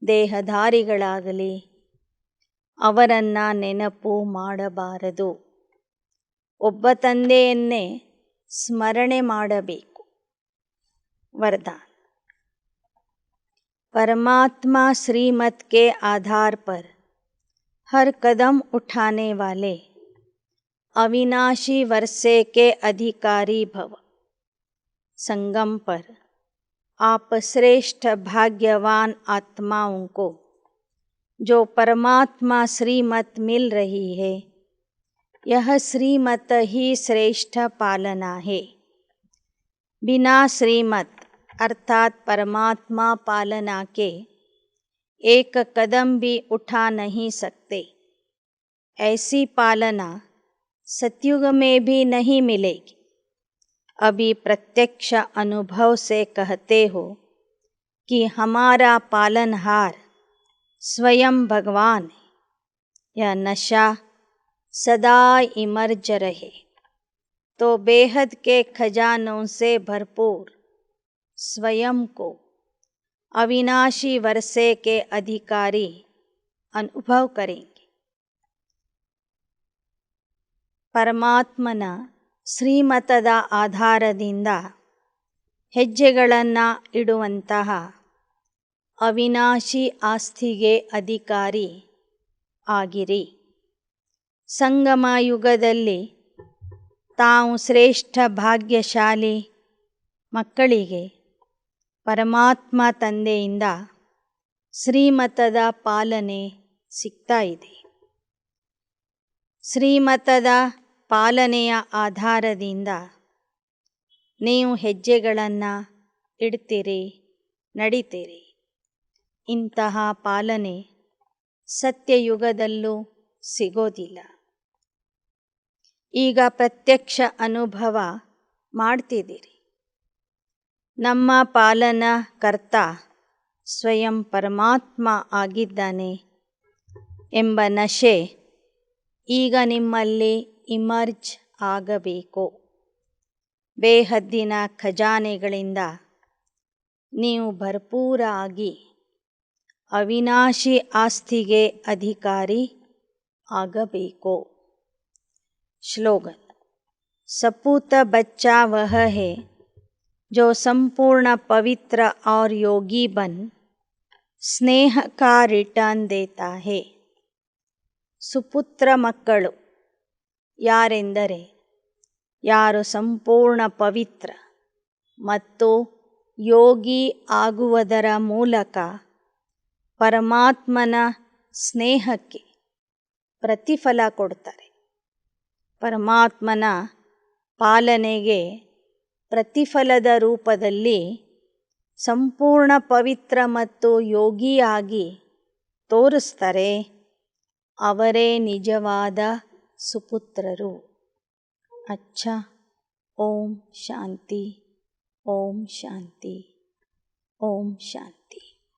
ದೇಹಧಾರಿಗಳಾಗಲಿ ಅವರನ್ನು ನೆನಪು ಮಾಡಬಾರದು. ಒಬ್ಬ ತಂದೆಯನ್ನೇ ಸ್ಮರಣೆ ಮಾಡಬೇಕು. वरदान. परमात्मा श्रीमत के आधार पर हर कदम उठाने वाले अविनाशी वर्षे के अधिकारी भव. संगम पर आप श्रेष्ठ भाग्यवान आत्माओं को जो परमात्मा श्रीमत मिल रही है, यह श्रीमत ही श्रेष्ठ पालना है. बिना श्रीमत अर्थात परमात्मा पालना के एक कदम भी उठा नहीं सकते. ऐसी पालना सतयुग में भी नहीं मिलेगी. अभी प्रत्यक्ष अनुभव से कहते हो कि हमारा पालनहार स्वयं भगवान है. यह नशा सदा इमर्ज रहे तो बेहद के खजानों से भरपूर स्वयं को अविनाशी वर्षे के अधिकारी अनुभव करेंगे. ಪರಮಾತ್ಮನ ಶ್ರೀಮತದ ಆಧಾರದಿಂದ ಹೆಜ್ಜೆಗಳನ್ನು ಇಡುವಂತಹ ಅವಿನಾಶಿ ಆಸ್ತಿಗೆ ಅಧಿಕಾರಿ ಆಗಿರಿ. ಸಂಗಮ ಯುಗದಲ್ಲಿ ತಾವು ಶ್ರೇಷ್ಠ ಭಾಗ್ಯಶಾಲಿ ಮಕ್ಕಳಿಗೆ ಪರಮಾತ್ಮ ತಂದೆಯಿಂದ ಶ್ರೀಮತದ ಪಾಲನೆ ಸಿಗ್ತಾ ಇದೆ. ಶ್ರೀಮತದ ಪಾಲನೆಯ ಆಧಾರದಿಂದ ನೀವು ಹೆಜ್ಜೆಗಳನ್ನು ಇಡ್ತೀರಿ, ನಡೀತೀರಿ. ಇಂತಹ ಪಾಲನೆ ಸತ್ಯಯುಗದಲ್ಲೂ ಸಿಗೋದಿಲ್ಲ. ಈಗ ಪ್ರತ್ಯಕ್ಷ ಅನುಭವ ಮಾಡ್ತಿದ್ದೀರಿ. ನಮ್ಮ ಪಾಲನಕರ್ತ ಸ್ವಯಂ ಪರಮಾತ್ಮ ಆಗಿದ್ದಾನೆ ಎಂಬ ನಶೆ ಈಗ ನಿಮ್ಮಲ್ಲಿ ಇಮರ್ಜ್ ಆಗಬೇಕು. ಬೇಹದ್ದಿನ ಖಜಾನೆಗಳಿಂದ ನೀವು ಭರ್ಪೂರ ಆಗಿ ಅವಿನಾಶಿ ಆಸ್ತಿಗೆ ಅಧಿಕಾರಿ ಆಗಬೇಕು. ಸ್ಲೋಗನ್. सपूत बच्चा वह है जो संपूर्ण पवित्र और योगी बन स्नेह का रिटर्न देता है. ಸುಪುತ್ರ ಮಕ್ಕಳು ಯಾರೆಂದರೆ ಯಾರು ಸಂಪೂರ್ಣ ಪವಿತ್ರ ಮತ್ತು ಯೋಗಿ ಆಗುವುದರ ಮೂಲಕ ಪರಮಾತ್ಮನ ಸ್ನೇಹಕ್ಕೆ ಪ್ರತಿಫಲ ಕೊಡ್ತಾರೆ. ಪರಮಾತ್ಮನ ಪಾಲನೆಗೆ ಪ್ರತಿಫಲದ ರೂಪದಲ್ಲಿ ಸಂಪೂರ್ಣ ಪವಿತ್ರ ಮತ್ತು ಯೋಗಿಯಾಗಿ ತೋರಿಸ್ತಾರೆ. ಅವರೇ ನಿಜವಾದ ಸುಪುತ್ರರು. ಅಚ್ಚಾ. ಓಂ ಶಾಂತಿ, ಓಂ ಶಾಂತಿ, ಓಂ ಶಾಂತಿ.